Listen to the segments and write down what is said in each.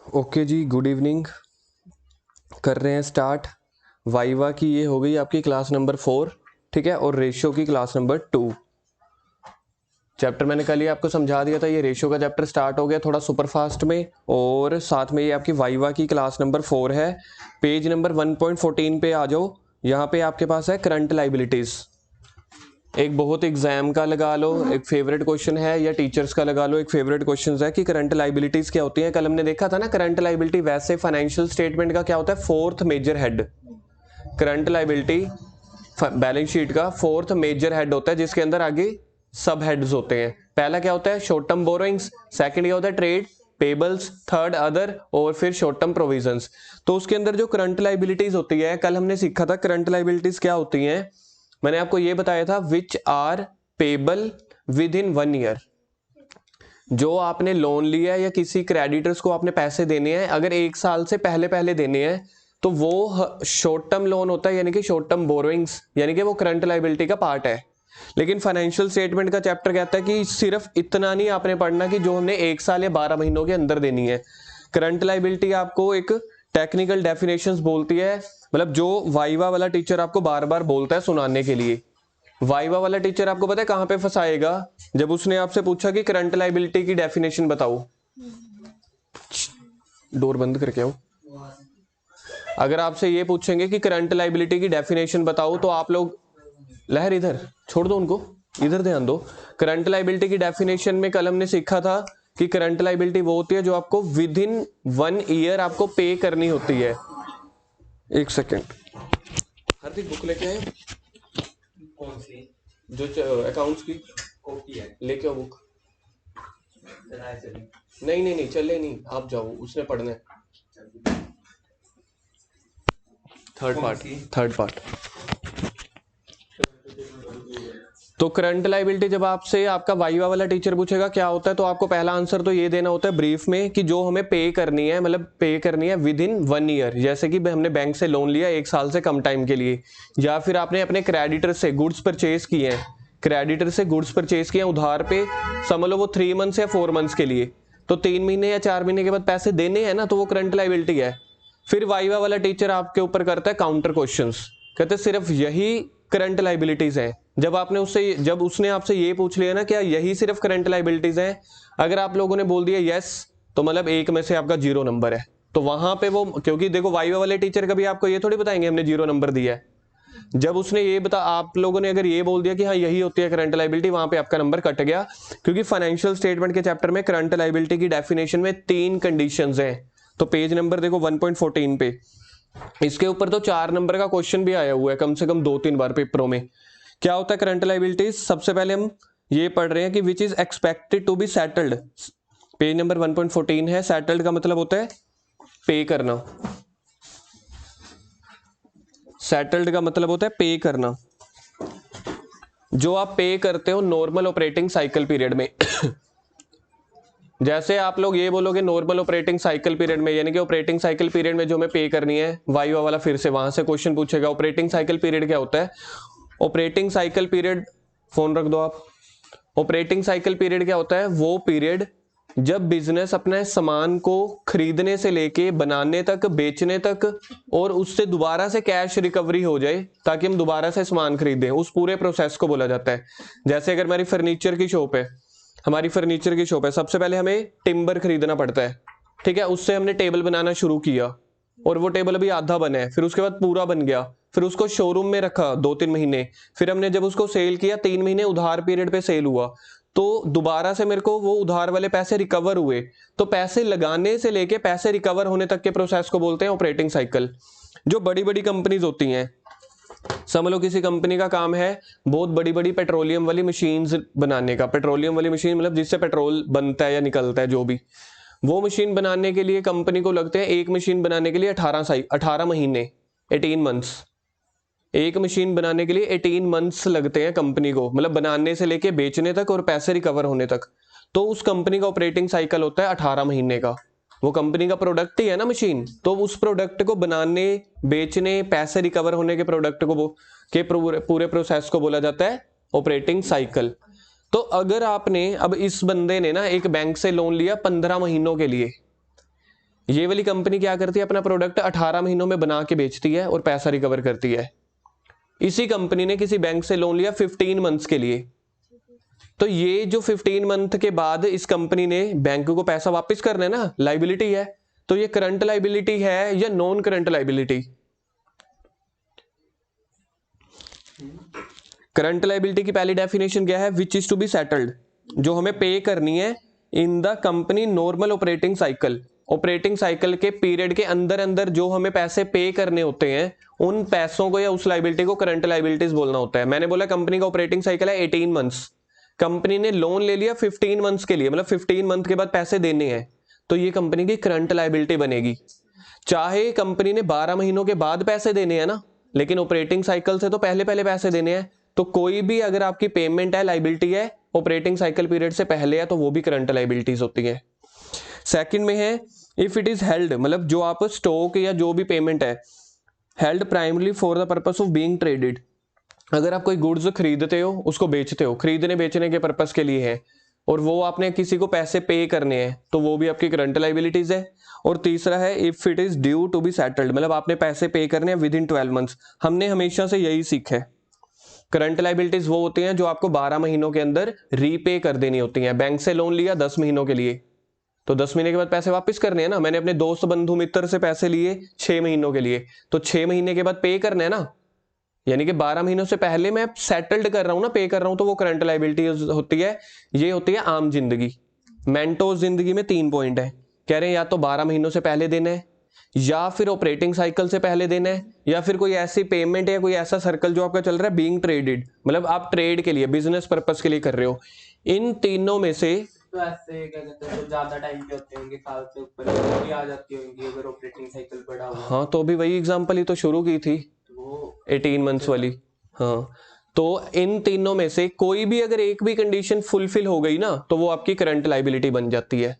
Okay जी, good evening. कर रहे हैं स्टार्ट। वाइवा की ये हो गई आपकी क्लास नंबर 4, ठीक है, और रेशियो की क्लास नंबर 2। चैप्टर मैंने कल ही आपको समझा दिया था, ये रेशियो का चैप्टर स्टार्ट हो गया थोड़ा सुपर फास्ट में, और साथ में ये आपकी वाइवा की क्लास नंबर 4 है। पेज नंबर 1.14 पे आ जाओ। यहाँ पे आपके पास है करंट लाइबिलिटीज। एक बहुत एग्जाम का लगा लो एक फेवरेट क्वेश्चन है, या टीचर्स का लगा लो एक फेवरेट क्वेश्चन है कि करंट लाइबिलिटीज क्या होती है। कल हमने देखा था ना, करंट लाइबिलिटी वैसे फाइनेंशियल स्टेटमेंट का क्या होता है, fourth major head. Current liability balance sheet का फोर्थ मेजर हेड होता है, जिसके अंदर आगे सब हेड्स होते हैं। पहला क्या होता है, शॉर्ट टर्म बोरोइंग्स। सेकंड क्या होता है, ट्रेड पेबल्स। थर्ड अदर, और फिर शॉर्ट टर्म प्रोविजंस। तो उसके अंदर जो करंट लाइबिलिटीज होती है, कल हमने सीखा था करंट लाइबिलिटीज क्या होती हैं। मैंने आपको ये बताया था, which are payable within 1 year. जो आपने लोन लिया है या किसी क्रेडिटर्स को आपने पैसे देने हैं, अगर 1 साल से पहले पहले देने हैं, तो वो शॉर्ट टर्म लोन होता है, यानी कि शॉर्ट टर्म बोरोइंग्स, यानी कि वो करंट लाइबिलिटी का पार्ट है। लेकिन फाइनेंशियल स्टेटमेंट का चैप्टर कहता है कि सिर्फ इतना नहीं आपने पढ़ना कि जो हमने 1 साल या 12 महीनों के अंदर देनी है। करंट लाइबिलिटी आपको एक टेक्निकल डेफिनेशंस बोलती है, मतलब जो वाइवा वाला टीचर आपको बार बार बोलता है सुनाने के लिए। वाइवा वाला टीचर आपको पता है कहां पे फंसाएगा, जब उसने आपसे पूछा कि करंट लाइबिलिटी की डेफिनेशन बताओ। डोर बंद करके आओ। अगर आपसे ये पूछेंगे कि करंट लाइबिलिटी की डेफिनेशन बताओ, तो आप लोग, लहर इधर छोड़ दो, उनको इधर ध्यान दो। करंट लाइबिलिटी की डेफिनेशन में कल हमने सीखा था कि करंट लाइबिलिटी वो होती है जो आपको विद इन 1 ईयर आपको पे करनी होती है। एक सेकेंड, हार्दिक बुक लेके आए। कौन सी? जो अकाउंट्स की कॉपी है। लेके आओ बुक। चली। नहीं नहीं नहीं, चले नहीं, आप जाओ, उसने पढ़ना है। Third part. तो करंट लाइबिलिटी जब आपसे आपका वाइवा वाला टीचर पूछेगा क्या होता है, तो आपको पहला आंसर तो ये देना होता है ब्रीफ में कि जो हमें पे करनी है, मतलब पे करनी है विद इन 1 ईयर। जैसे कि हमने बैंक से लोन लिया 1 साल से कम टाइम के लिए, या फिर आपने अपने क्रेडिटर से गुड्स परचेज किए हैं, क्रेडिटर से गुड्स परचेज किए हैं उधार पे, समझ लो वो 3 मंथ्स या 4 मंथ्स के लिए, तो 3 महीने या 4 महीने के बाद पैसे देने हैं ना, तो वो करंट लाइबिलिटी है। फिर वाइवा वाला टीचर आपके ऊपर करता है काउंटर क्वेश्चंस, कहते हैं सिर्फ यही करंट लाइबिलिटीज हैं। जब उसने आपसे ये पूछ लिया ना क्या यही सिर्फ करंट लाइबिलिटीज हैं, अगर आप लोगों ने बोल दिया यस, तो मतलब 1 में से आपका 0 नंबर है। तो वहां पे वो, क्योंकि देखो वाइवा वाले टीचर कभी आपको ये थोड़ी बताएंगे हमने 0 नंबर दिया है। जब उसने ये आप लोगों ने अगर ये बोल दिया कि हाँ यही होती है करंट लाइबिलिटी, वहां पे आपका नंबर कट गया। क्योंकि फाइनेंशियल स्टेटमेंट के चैप्टर में करंट लाइबिलिटी की डेफिनेशन में 3 कंडीशंस हैं। तो पेज नंबर देखो 1.14 पे, इसके ऊपर तो 4 नंबर का क्वेश्चन भी आया हुआ है कम से कम 2-3 बार पेपरों में। क्या होता है करंट लाइबिलिटीज, सबसे पहले हम ये पढ़ रहे हैं कि which is expected to be settled. Page number 1.14 है। सेटल्ड का मतलब होता है पे करना। सेटल्ड का मतलब होता है पे करना। जो आप पे करते हो नॉर्मल ऑपरेटिंग साइकिल पीरियड में जैसे आप लोग ये बोलोगे नॉर्मल ऑपरेटिंग साइकिल पीरियड में, यानी कि ऑपरेटिंग साइकिल पीरियड में जो हमें पे करनी है, वाइवा वाला फिर से वहां से क्वेश्चन पूछेगा ऑपरेटिंग साइकिल पीरियड क्या होता है। ऑपरेटिंग साइकिल पीरियड, फोन रख दो आप। ऑपरेटिंग साइकिल पीरियड क्या होता है, वो पीरियड जब बिजनेस अपने सामान को खरीदने से लेके बनाने तक, बेचने तक, और उससे दोबारा से कैश रिकवरी हो जाए ताकि हम दोबारा से सामान खरीदें, उस पूरे प्रोसेस को बोला जाता है। जैसे अगर हमारी फर्नीचर की शॉप है, सबसे पहले हमें टिम्बर खरीदना पड़ता है, ठीक है, उससे हमने टेबल बनाना शुरू किया, और वो टेबल अभी आधा बना है, फिर उसके बाद पूरा बन गया, फिर उसको शोरूम में रखा 2-3 महीने, फिर हमने जब उसको सेल किया 3 महीने उधार पीरियड पे सेल हुआ, तो दोबारा से मेरे को वो उधार वाले पैसे रिकवर हुए। तो पैसे लगाने से लेके पैसे रिकवर होने तक के प्रोसेस को बोलते हैं ऑपरेटिंग साइकिल। जो बड़ी बड़ी कंपनीज होती हैं, समझ लो किसी कंपनी का काम है बहुत बड़ी बड़ी पेट्रोलियम वाली मशीन्स बनाने का। पेट्रोलियम वाली मशीन मतलब जिससे पेट्रोल बनता है या निकलता है, जो भी, वो मशीन बनाने के लिए कंपनी को लगते हैं, एक मशीन बनाने के लिए 18 महीने, 18 मंथ्स। एक मशीन बनाने के लिए 18 मंथ्स लगते हैं कंपनी को, मतलब बनाने से लेके बेचने तक और पैसे रिकवर होने तक। तो उस कंपनी का ऑपरेटिंग साइकिल होता है 18 महीने का। वो कंपनी का प्रोडक्ट ही है ना मशीन, तो उस प्रोडक्ट को बनाने, बेचने, पैसे रिकवर होने के प्रोडक्ट को के पूरे प्रोसेस को बोला जाता है ऑपरेटिंग साइकिल। तो अगर आपने, अब इस बंदे ने ना एक बैंक से लोन लिया 15 महीनों के लिए, ये वाली कंपनी क्या करती है, अपना प्रोडक्ट 18 महीनों में बना के बेचती है और पैसा रिकवर करती है। इसी कंपनी ने किसी बैंक से लोन लिया 15 मंथ्स के लिए, तो ये जो 15 मंथ के बाद इस कंपनी ने बैंक को पैसा वापस करना है ना, लाइबिलिटी है, तो ये करंट लाइबिलिटी है या non current liability? Current liability की पहली डेफिनेशन क्या है, which is to be settled, जो हमें पे करनी है in the company normal operating cycle, operating cycle के पीरियड के अंदर अंदर जो हमें पैसे पे करने होते हैं, उन पैसों को या उस लाइबिलिटी को करंट लाइबिलिटीज बोलना होता है। मैंने बोला कंपनी का ऑपरेटिंग साइकिल है 18 मंथ्स, कंपनी ने लोन ले लिया 15 मंथ्स के लिए, मतलब 15 मंथ के बाद पैसे देने हैं, तो ये कंपनी की करंट लाइबिलिटी बनेगी। चाहे कंपनी ने 12 महीनों के बाद पैसे देने हैं ना, लेकिन ऑपरेटिंग साइकिल से तो पहले पहले पैसे देने हैं, तो कोई भी अगर आपकी पेमेंट है, लाइबिलिटी है, ऑपरेटिंग साइकिल पीरियड से पहले है, तो वो भी करंट लाइबिलिटीज होती है। सेकंड में है इफ इट इज हेल्ड, मतलब जो आप स्टॉक या जो भी पेमेंट है, held primarily for the purpose of being traded, अगर आप कोई गुड्स खरीदते हो, उसको बेचते हो, खरीदने बेचने के पर्पस के लिए है, और वो आपने किसी को पैसे पे करने हैं, तो वो भी आपकी करंट लाइबिलिटीज है। और तीसरा है if it is due to be settled, मतलब आपने पैसे पे करने हैं विद इन 12 मंथ्स। हमने हमेशा से यही सीखा है, करंट लाइबिलिटीज वो होती हैं जो आपको 12 महीनों के अंदर रीपे कर देनी होती हैं। बैंक से लोन लिया 10 महीनों के लिए, तो 10 महीने के बाद पैसे वापस करने हैं ना। मैंने अपने दोस्त बंधु मित्र से पैसे लिए 6 महीनों के लिए, तो 6 महीने के बाद पे करना है ना, यानी कि 12 महीनों से पहले मैं सेटल्ड कर रहा हूं ना, पे कर रहा हूं, तो वो करंट लाइबिलिटी होती है। ये होती है आम जिंदगी। मेंटोस जिंदगी में 3 पॉइंट है, कह रहे हैं या तो 12 महीनों से पहले देना है, या फिर ऑपरेटिंग साइकिल से पहले देना है, या फिर कोई ऐसी पेमेंट या कोई ऐसा सर्कल जो आपका चल रहा है बीइंग ट्रेडेड, मतलब आप ट्रेड के लिए, बिजनेस पर्पस के लिए कर रहे हो। इन तीनों में से तो ऐसे क्या कहते हैं, जो ज्यादा टाइम के होते होंगे, साल से ऊपर, वो भी आ जाती होंगी अगर ऑपरेटिंग साइकिल बड़ा हुआ। हाँ, तो अभी वही एग्जांपल ही तो शुरू की थी, वो 18 मंथ्स वाली। हाँ, तो इन तीनों में से कोई भी अगर एक भी कंडीशन फुलफिल हो गई ना, तो वो आपकी करंट लाइबिलिटी बन जाती है।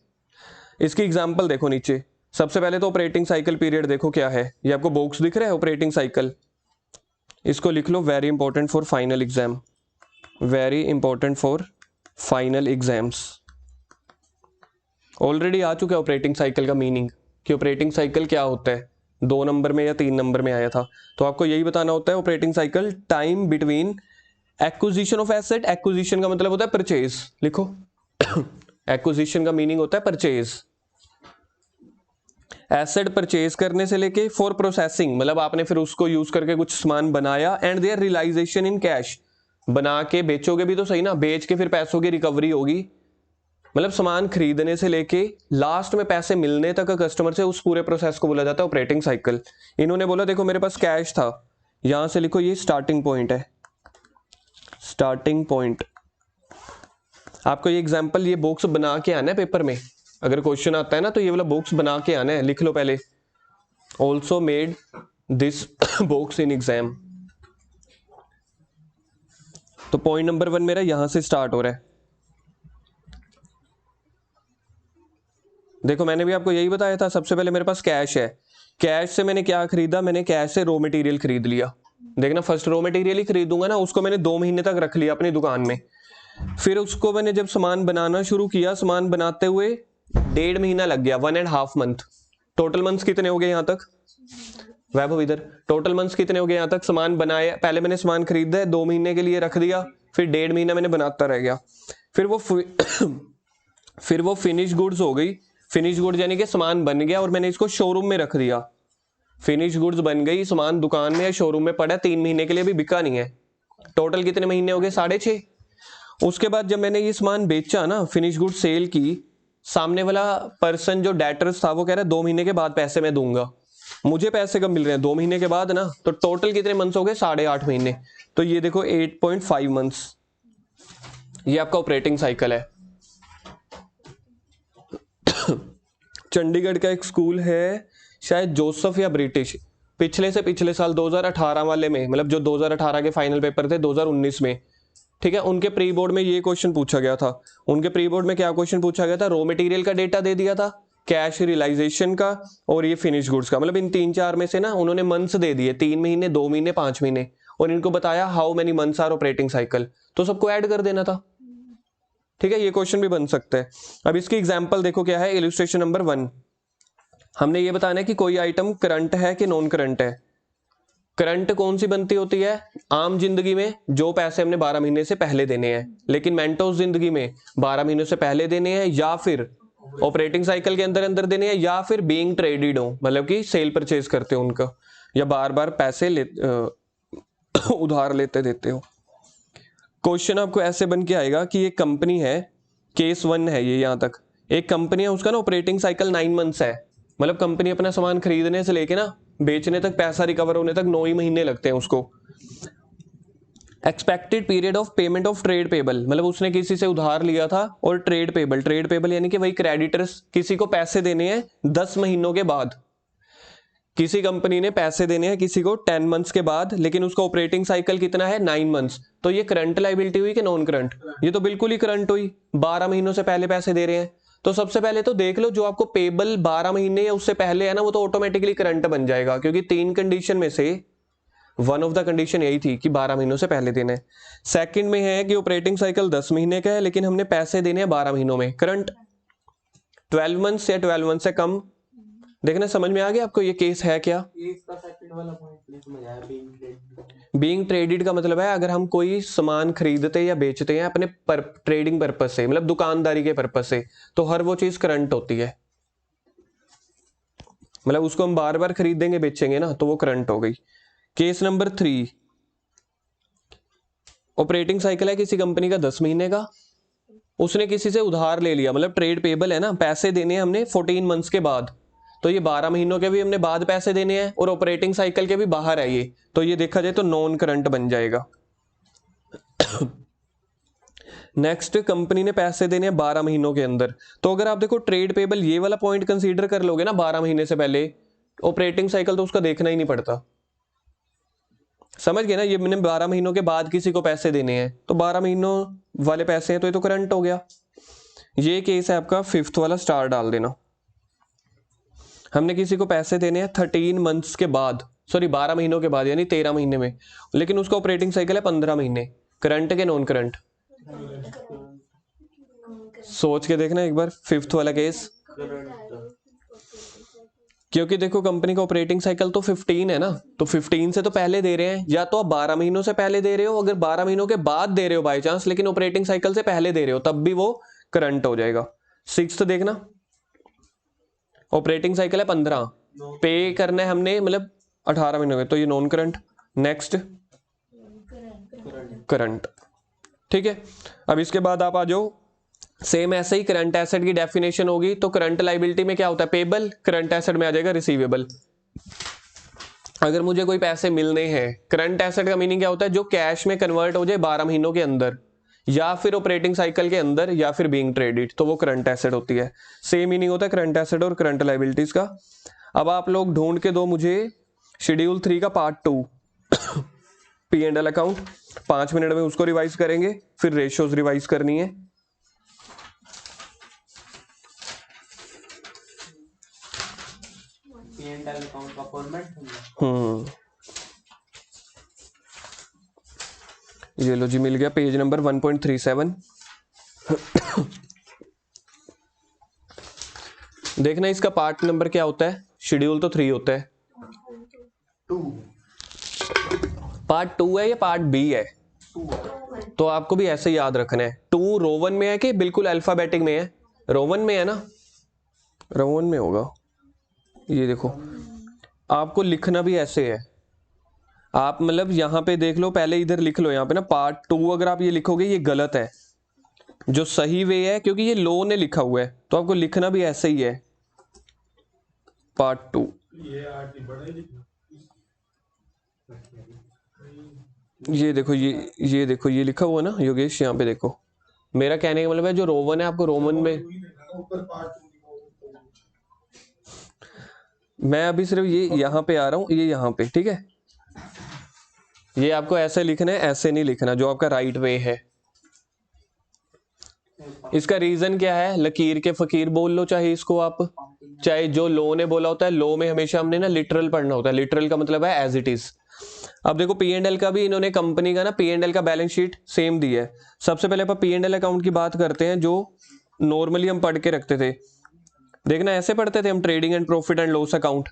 इसकी एग्जांपल देखो नीचे। सबसे पहले तो ऑपरेटिंग साइकिल पीरियड देखो क्या है, ये आपको बॉक्स दिख रहा है ऑपरेटिंग साइकिल, इसको लिख लो very important for final exam, very important for final exams. Already आ चुका है ऑपरेटिंग साइकिल का मीनिंग, कि ऑपरेटिंग साइकिल क्या होता है, 2 नंबर में या 3 नंबर में आया था। तो आपको यही बताना होता है operating cycle, time between acquisition of asset, acquisition का मतलब होता है परचेज, लिखो एक्विजिशन का मीनिंग होता है परचेज, एसेट परचेज करने से लेके फॉर प्रोसेसिंग, मतलब आपने फिर उसको यूज करके कुछ सामान बनाया, and their realization in cash, बना के बेचोगे भी तो सही ना, बेच के फिर पैसों की रिकवरी होगी, मतलब सामान खरीदने से लेके लास्ट में पैसे मिलने तक कस्टमर से, उस पूरे प्रोसेस को बोला जाता है ऑपरेटिंग साइकिल। इन्होंने बोला देखो मेरे पास कैश था, यहां से लिखो ये स्टार्टिंग पॉइंट है, स्टार्टिंग पॉइंट। आपको ये एग्जांपल, ये बॉक्स बना के आना है पेपर में, अगर क्वेश्चन आता है ना तो ये वाला बॉक्स बना के आना है, लिख लो पहले, also made this box in exam. तो पॉइंट नंबर 1 मेरा यहां से स्टार्ट हो रहा है। देखो मैंने भी आपको यही बताया था, सबसे पहले मेरे पास कैश है, कैश से मैंने क्या खरीदा, मैंने कैश से रॉ मटेरियल खरीद लिया। देखना फर्स्ट रॉ मटेरियल ही खरीदूंगा ना, उसको मैंने 2 महीने तक रख लिया अपनी दुकान में, फिर उसको मैंने जब सामान बनाना शुरू किया, सामान बनाते हुए 1.5 महीना लग गया, 1.5 मंथ। टोटल मंथ्स कितने हो गए यहाँ तक, वैभव इधर, टोटल मंथ्स कितने हो गए यहाँ तक, सामान बनाया, पहले मैंने सामान खरीदा 2 महीने के लिए रख दिया, फिर 1.5 महीना मैंने बनाता रह गया, फिर वो फिनिश गुड्स हो गई। फिनिश गुड्स यानी कि सामान बन गया और मैंने इसको शोरूम में रख दिया, फिनिश गुड्स बन गई, सामान दुकान में या शोरूम में पड़ा 3 महीने के लिए, भी बिका नहीं है। टोटल कितने महीने हो गए, 6.5। उसके बाद जब मैंने ये सामान बेचा ना, फिनिश गुड सेल की, सामने वाला पर्सन जो डेटर्स था वो कह रहा है 2 महीने के बाद पैसे मैं दूंगा। मुझे पैसे कब मिल रहे हैं, 2 महीने के बाद ना, तो टोटल कितने मंथ्स हो गए, 8.5 महीने। तो ये देखो 8.5 मंथ्स, ये आपका ऑपरेटिंग साइकिल है। चंडीगढ़ का एक स्कूल है शायद जोसेफ या ब्रिटिश, पिछले से पिछले साल 2018 वाले में, मतलब जो 2018 के फाइनल पेपर थे 2019 में, ठीक है, उनके प्री बोर्ड में ये क्वेश्चन पूछा गया था। उनके प्री बोर्ड में क्या क्वेश्चन पूछा गया था, रॉ मटेरियल का डेटा दे दिया था, कैश रियलाइजेशन का, और ये फिनिश गुड्स का, मतलब इन 3-4 में से ना उन्होंने मंथ्स दे दिए, 3 महीने, 2 महीने, 5 महीने, और इनको बताया how many months are operating cycle, तो सबको ऐड कर देना था। ठीक है, ये क्वेश्चन भी बन सकता है। अब इसकी एग्जाम्पल देखो क्या है, इलस्ट्रेशन नंबर 1। हमने ये बताना है कि कोई आइटम करंट है कि नॉन करंट है। करंट कौन सी बनती होती है आम जिंदगी में, जो पैसे हमने 12 महीने से पहले देने हैं, लेकिन मेंटोस जिंदगी में 12 महीनों से पहले देने हैं, या फिर ऑपरेटिंग साइकिल के अंदर अंदर देने हैं, या फिर बीइंग ट्रेडेड हो, मतलब कि सेल परचेज करते हो उनका, या बार बार पैसे उधार लेते देते हो। क्वेश्चन आपको ऐसे बन के आएगा कि एक कंपनी है, केस 1 है ये, यहां तक एक कंपनी है, उसका ना ऑपरेटिंग साइकिल 9 मंथ्स है, मतलब कंपनी अपना सामान खरीदने से लेके ना बेचने तक, पैसा रिकवर होने तक 9 ही महीने लगते हैं उसको। Expected period of payment of trade payable, मतलब उसने किसी से उधार लिया था, और ट्रेड पेबल, ट्रेड पेबल यानी कि वही क्रेडिटर्स, किसी को पैसे देने हैं 10 महीनों के बाद। किसी कंपनी ने पैसे देने हैं किसी को 10 मंथ्स के बाद, लेकिन उसका ऑपरेटिंग साइकिल कितना है 9 मंथ्स, तो ये करंट लायबिलिटी हुई कि नॉन करंट? ये तो बिल्कुल ही करंट हुई, 12 महीनों से पहले पैसे दे रहे हैं। तो सबसे पहले तो देख लो, जो आपको पेबल 12 महीने या उससे पहले है ना, वो तो ऑटोमेटिकली करंट बन जाएगा, क्योंकि 3 कंडीशन में से वन ऑफ द कंडीशन यही थी कि 12 महीनों से पहले देने। सेकंड में है कि ऑपरेटिंग साइकिल 10 महीने का है, लेकिन हमने पैसे देने हैं 12 महीनों में, करंट। 12 मंथ्स या 12 मंथ से कम, देखना समझ में आ गया आपको ये केस है क्या? ये इसका सेकंड वाला पॉइंट नहीं समझ आया, बीइंग ट्रेडेड। बीइंग ट्रेडेड का मतलब है अगर हम कोई सामान खरीदते या बेचते हैं अपने ट्रेडिंग पर्पस से, मतलब दुकानदारी के पर्पस से, तो हर वो चीज करंट होती है, मतलब उसको हम बार बार खरीदेंगे बेचेंगे ना, तो वो करंट हो गई। केस नंबर 3, ऑपरेटिंग साइकिल है किसी कंपनी का 10 महीने का, उसने किसी से उधार ले लिया, मतलब ट्रेड पेबल है ना, पैसे देने हैं हमने 14 मंथ्स के बाद, तो ये 12 महीनों के भी हमने बाद पैसे देने हैं, और ऑपरेटिंग साइकिल के भी बाहर है ये, तो ये देखा जाए तो नॉन करंट बन जाएगा। नेक्स्ट, कंपनी ने पैसे देने हैं 12 महीनों के अंदर, तो अगर आप देखो ट्रेड पेबल ये वाला पॉइंट कंसीडर कर लोगे ना 12 महीने से पहले, ऑपरेटिंग साइकिल तो उसका देखना ही नहीं पड़ता। समझ गए ना, ये मैंने 12 महीनों के बाद किसी को पैसे देने हैं, तो 12 महीनों वाले पैसे हैं, तो ये तो करंट हो गया। ये केस है आपका 5th वाला, स्टार डाल देना। हमने किसी को पैसे देने हैं 13 मंथ्स के बाद, सॉरी 12 महीनों के बाद, यानी 13 महीने में, लेकिन उसका ऑपरेटिंग साइकिल है 15 महीने, करंट के नॉन करंट? सोच के देखना एक बार 5th वाला केस, क्योंकि देखो कंपनी का ऑपरेटिंग साइकिल तो 15 है ना, तो 15 से तो पहले दे रहे हैं, या तो आप 12 महीनों से पहले दे रहे हो, अगर 12 महीनों के बाद दे रहे हो बाई चांस, लेकिन ऑपरेटिंग साइकिल से पहले दे रहे हो, तब भी वो करंट हो जाएगा। 6th देखना, ऑपरेटिंग साइकिल है 15, पे करना है हमने मतलब 18 महीनों में, तो ये नॉन करंट। Next, current. ठीक है, अब इसके बाद आप आ जाओ, सेम ऐसे ही करंट एसेट की डेफिनेशन होगी, तो करंट लायबिलिटी में क्या होता है पेबल, करंट एसेट में आ जाएगा रिसीवेबल। अगर मुझे कोई पैसे मिलने हैं, करंट एसेट का मीनिंग क्या होता है, जो कैश में कन्वर्ट हो जाए 12 महीनों के अंदर, या फिर ऑपरेटिंग साइकिल के अंदर, या फिर बीइंग ट्रेडेड, तो वो करंट एसेट होती है। सेम मीनिंग होता है करंट एसेट और करंट लायबिलिटीज का। अब आप लोग ढूंढ के दो मुझे शेड्यूल 3 का पार्ट 2 P&L अकाउंट, 5 मिनट में उसको रिवाइज करेंगे, फिर रेशियोज रिवाइज करनी है। P&L अकाउंट का फॉर्मेट, ये लो जी, मिल गया पेज नंबर 1.37। देखना इसका पार्ट नंबर क्या होता है, शेड्यूल तो 3 होता है, 2 पार्ट 2 है या पार्ट बी है, तो आपको भी ऐसे याद रखना है। 2 रोवन में है कि बिल्कुल अल्फाबेटिक में है? रोवन में है ना, रोवन में होगा। ये देखो, आपको लिखना भी ऐसे है, आप मतलब यहां पे देख लो, पहले इधर लिख लो, यहाँ पे ना पार्ट 2 अगर आप ये लिखोगे ये गलत है, जो सही वे है, क्योंकि ये लो ने लिखा हुआ है, तो आपको लिखना भी ऐसे ही है, पार्ट 2। ये देखो, ये देखो, ये लिखा हुआ ना योगेश, यहाँ पे देखो, मेरा कहने का मतलब है जो रोवन है आपको रोमन में, मैं अभी सिर्फ ये यहाँ पे आ रहा हूँ, ये यहाँ पे, ठीक है, ये आपको ऐसे लिखना है, ऐसे नहीं लिखना, जो आपका राइट वे है। इसका रीजन क्या है, लकीर के फकीर बोल लो चाहे इसको आप, चाहे जो लो ने बोला होता है, लो में हमेशा हमने ना लिटरल पढ़ना होता है, लिटरल का मतलब है एज इट इज। अब देखो P&L का भी इन्होंने कंपनी का ना P&L का बैलेंस शीट सेम दी है। सबसे पहले अपन P&L अकाउंट की बात करते हैं, जो नॉर्मली हम पढ़ के रखते थे। देखना ऐसे पढ़ते थे हम trading and profit and loss account,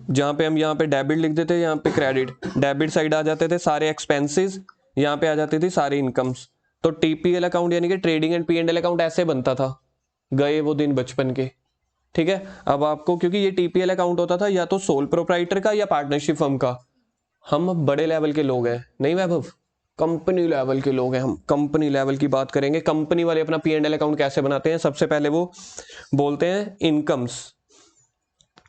जहाँ पे हम यहाँ पे डेबिट लिख देते, यहाँ पे क्रेडिट, डेबिट साइड आ जाते थे सारे एक्सपेंसेस, यहाँ पे आ जाती थी सारी इनकम्स। तो टीपीएल अकाउंट यानी कि ट्रेडिंग एंड पी&एल अकाउंट ऐसे बनता था, गए वो दिन बचपन के। ठीक है, अब आपको क्योंकि ये टीपीएल अकाउंट होता था या तो सोल प्रोप्राइटर का या पार्टनरशिप फर्म का, हम अब बड़े लेवल के लोग हैं, नहीं वैभव, कंपनी लेवल के लोग हैं, हम कंपनी लेवल की बात करेंगे। कंपनी वाले अपना पी&एल अकाउंट कैसे बनाते हैं, सबसे पहले वो बोलते हैं इनकम्स।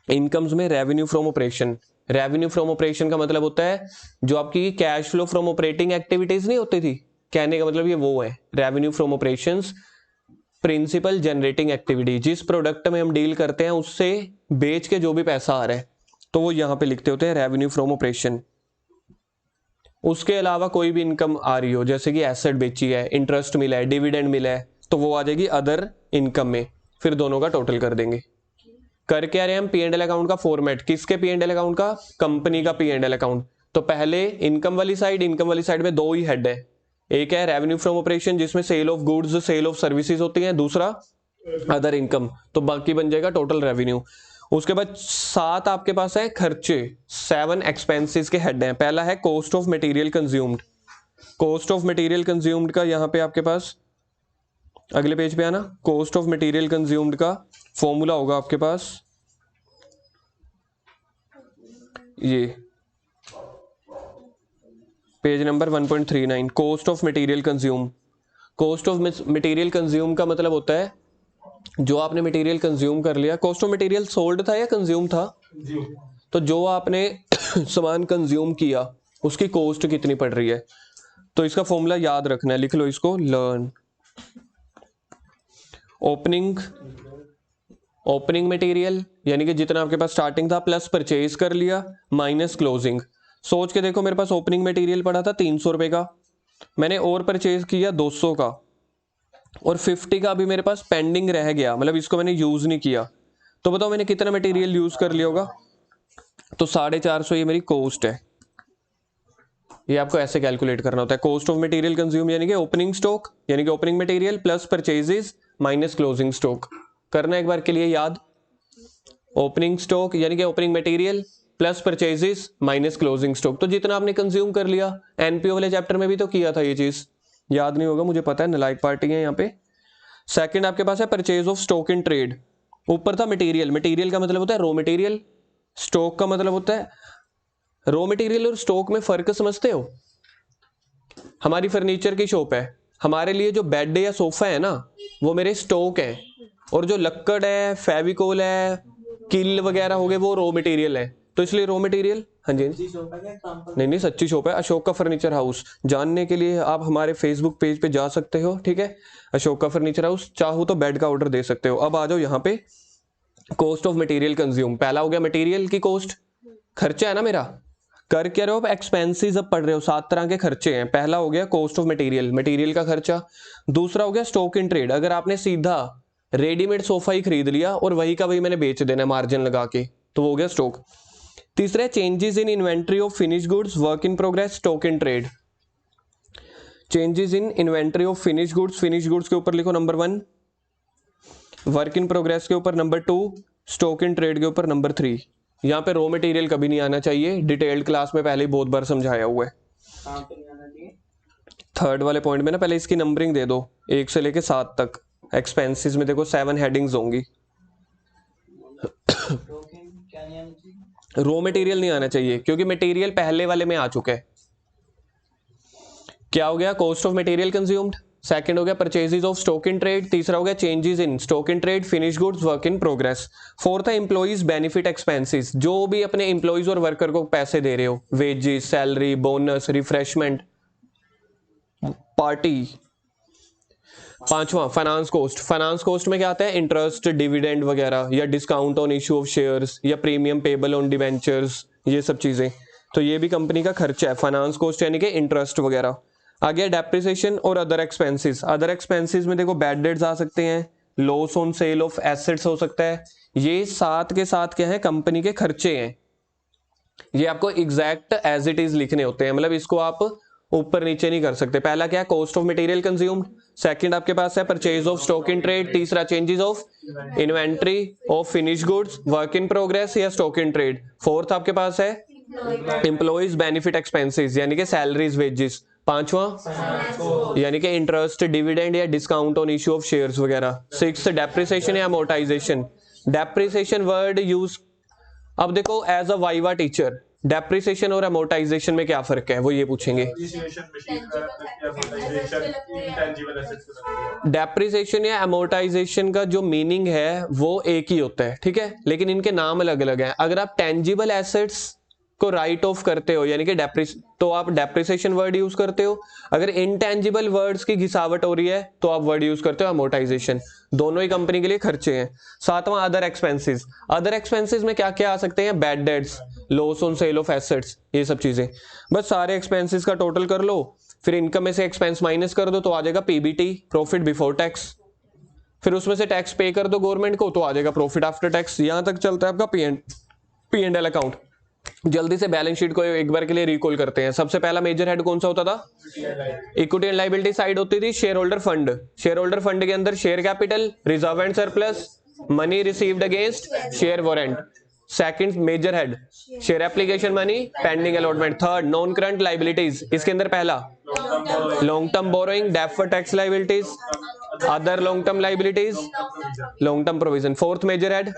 इनकम्स में revenue from operation, revenue from operation का मतलब होता है जो आपकी cash flow from operating activities नहीं होती थी, कहने का मतलब ये वो है revenue from operations. Principal generating activity, जिस प्रोडक्ट में हम डील करते हैं उससे बेच के जो भी पैसा आ रहा है तो वो यहां पे लिखते होते हैं रेवेन्यू फ्रॉम ऑपरेशन। उसके अलावा कोई भी इनकम आ रही हो, जैसे कि एसेट बेची है, इंटरेस्ट मिला है, डिविडेंड मिला है, तो वो आ जाएगी अदर इनकम में, फिर दोनों का टोटल कर देंगे। कर क्या रहे हैं हम, पी&एल अकाउंट का फॉर्मेट, किसके पी&एल अकाउंट का, कंपनी का पी&एल अकाउंट। तो पहले इनकम वाली साइड में दो ही हेड है, एक है रेवेन्यू फ्रॉम ऑपरेशन जिसमें sale of goods sale of services होती हैं, दूसरा अदर इनकम, तो बाकी बन जाएगा टोटल रेवेन्यू। उसके बाद 7 आपके पास है खर्चे, 7 एक्सपेंसेस के हेड हैं। पहला है cost of material consumed, cost of material consumed का यहाँ पे आपके पास अगले पेज पे आना, कॉस्ट ऑफ मटेरियल कंज्यूम्ड का फॉर्मूला होगा आपके पास ये page number 1.39, cost of material consume. Cost of material consume का मतलब होता है जो आपने मटेरियल कंज्यूम कर लिया। कॉस्ट ऑफ मटेरियल सोल्ड था या कंज्यूम था, तो जो आपने सामान कंज्यूम किया उसकी कॉस्ट कितनी पड़ रही है, तो इसका फॉर्मूला याद रखना है, लिख लो इसको, लर्न ओपनिंग मटेरियल यानी कि जितना आपके पास स्टार्टिंग था प्लस परचेज कर लिया माइनस क्लोजिंग। सोच के देखो, मेरे पास ओपनिंग मटेरियल पड़ा था 300 रुपए का, मैंने और परचेज किया 200 का, और 50 का भी मेरे पास पेंडिंग रह गया, मतलब इसको मैंने यूज नहीं किया, तो बताओ मैंने कितना मटेरियल यूज कर लिया होगा, तो 450 ये मेरी कॉस्ट है। ये आपको ऐसे कैलकुलेट करना होता है, कॉस्ट ऑफ मटेरियल कंज्यूम यानी कि ओपनिंग स्टॉक यानी कि opening material plus purchases minus closing stock. करना एक बार के लिए याद, ओपनिंग स्टॉक यानी कि opening material plus purchases minus closing stock, तो जितना आपने कंज्यूम कर लिया। एनपीओ वाले चैप्टर में भी तो किया था ये चीज, याद नहीं होगा मुझे पता है, नलायक पार्टी है यहाँ पे। सेकंड आपके पास है purchase of stock in trade, ऊपर था मटेरियल, मटेरियल का मतलब होता है रॉ मटेरियल, स्टॉक का मतलब होता है, रॉ मटेरियल और स्टॉक में फर्क समझते हो। हमारी फर्नीचर की शॉप है, हमारे लिए जो बेड या सोफा है ना वो मेरे स्टॉक है, और जो लक्कड़ है, फेविकोल है, किल वगैरह हो गए वो रॉ मटेरियल है, तो इसलिए रॉ मटेरियल। हाँ जी, नहीं सच्ची शॉप है, अशोक का फर्नीचर हाउस। जानने के लिए आप हमारे फेसबुक पेज पे जा सकते हो, ठीक है, अशोक का फर्नीचर हाउस, चाहो तो बेड का ऑर्डर दे सकते हो। अब आ जाओ यहाँ पे, कॉस्ट ऑफ मटेरियल कंज्यूम, पहला हो गया मटेरियल की कॉस्ट, खर्चा है ना मेरा, कर क्या रहे हो, एक्सपेंसेस अब पढ़ रहे हो, 7 तरह के खर्चे हैं। पहला हो गया कॉस्ट ऑफ मटेरियल, मटेरियल का खर्चा, दूसरा हो गया स्टॉक इन ट्रेड, अगर आपने सीधा रेडीमेड सोफा ही खरीद लिया और वही का वही मैंने बेच देना मार्जिन लगा के, तो वो हो गया स्टॉक। तीसरा changes in inventory of finish goods, work in progress, stock in trade. Changes in inventory of finish goods, finish goods के ऊपर लिखो नंबर 1, वर्क इन प्रोग्रेस के ऊपर नंबर 2, स्टॉक इन ट्रेड के ऊपर नंबर 3। यहाँ पे रॉ मटेरियल कभी नहीं आना चाहिए, डिटेल्ड क्लास में पहले ही बहुत बार समझाया हुआ है। थर्ड वाले पॉइंट में ना पहले इसकी नंबरिंग दे दो 1 से लेके 7 तक। एक्सपेंसेस में देखो 7 हेडिंग्स होंगी। रॉ मटेरियल नहीं आना चाहिए क्योंकि मटेरियल पहले वाले में आ चुका है। क्या हो गया, cost of material consumed, second हो गया purchases of stock in trade, तीसरा हो गया changes in stock in trade, finish goods, work in progress. Fourth है एम्प्लॉइज बेनिफिट एक्सपेंसेस, जो भी अपने एम्प्लॉइज और वर्कर को पैसे दे रहे हो, wages, salary, bonus, refreshment, party. पांचवा फाइनेंस कॉस्ट, फाइनेंस कॉस्ट में क्या आता है, इंटरेस्ट, डिविडेंड वगैरह, या discount on issue of shares, या प्रीमियम पेबल ऑन डिवेंचर्स, ये सब चीजें, तो ये भी कंपनी का खर्चा है, फाइनेंस कॉस्ट यानी कि इंटरेस्ट वगैरह। आ गया डेप्रिसिएशन और अदर एक्सपेंसेस, अदर एक्सपेंसेस में देखो बैड डेट्स आ सकते हैं, loss on sale of assets हो सकता है, ये साथ के साथ क्या है, कंपनी के खर्चे हैं। ये आपको एग्जैक्ट एज इट इज लिखने होते हैं, मतलब इसको आप ऊपर नीचे नहीं कर सकते। पहला क्या है, cost of material consumed, second आपके पास है purchase of stock in trade, तीसरा changes of inventory of finish goods, work in progress या स्टॉक इन ट्रेड, फोर्थ आपके पास है एम्प्लॉइज बेनिफिट एक्सपेंसेस यानी कि सैलरीज वेजेस, पांचवा यानी कि इंटरेस्ट डिविडेंड या discount on issue of shares वगैरह, सिक्स डेप्रिसिएशन या अमोर्टाइजेशन। डेप्रिसिएशन वर्ड यूज, अब देखो as a viva teacher depreciation और अमोर्टाइजेशन में क्या फर्क है वो ये पूछेंगे। डेप्रिसिएशन या अमोर्टाइजेशन का जो मीनिंग है वो एक ही होता है, ठीक है, लेकिन इनके नाम अलग अलग हैं। अगर आप टेंजिबल एसेट्स को राइट ऑफ करते हो यानी कि तो आप डेप्रिसिएशन वर्ड यूज करते हो, अगर इनटेंजिबल वर्ड्स की घिसावट हो रही है तो आप वर्ड यूज करते हो अमोर्टाइजेशन। दोनों ही कंपनी के लिए खर्चे हैं। सातवां अदर एक्सपेंसेस, अदर एक्सपेंसेस में क्या क्या आ सकते हैं, bad debts, loss on sale of assets, ये सब चीजें। बस सारे एक्सपेंसेस का टोटल कर लो, फिर इनकम में से एक्सपेंस माइनस कर दो तो आ जाएगा पीबीटी, प्रॉफिट बिफोर टैक्स, फिर उसमें से टैक्स पे कर दो गवर्नमेंट को तो आ जाएगा प्रॉफिट आफ्टर टैक्स। यहां तक चलता है आपका पी एंड एल अकाउंट। जल्दी से बैलेंस शीट को एक बार के लिए रिकॉल करते हैं। सबसे पहला मेजर हेड कौन सा होता था, इक्विटी एंड लायबिलिटी साइड होती थी shareholder fund. Shareholder fund के अंदर share capital, reserve and surplus, money received against share warrant. Second major head share application money, pending allotment. Third non current liabilities, इसके अंदर पहला long term borrowing, deferred tax liabilities, other long term liabilities, long term provision. Fourth major head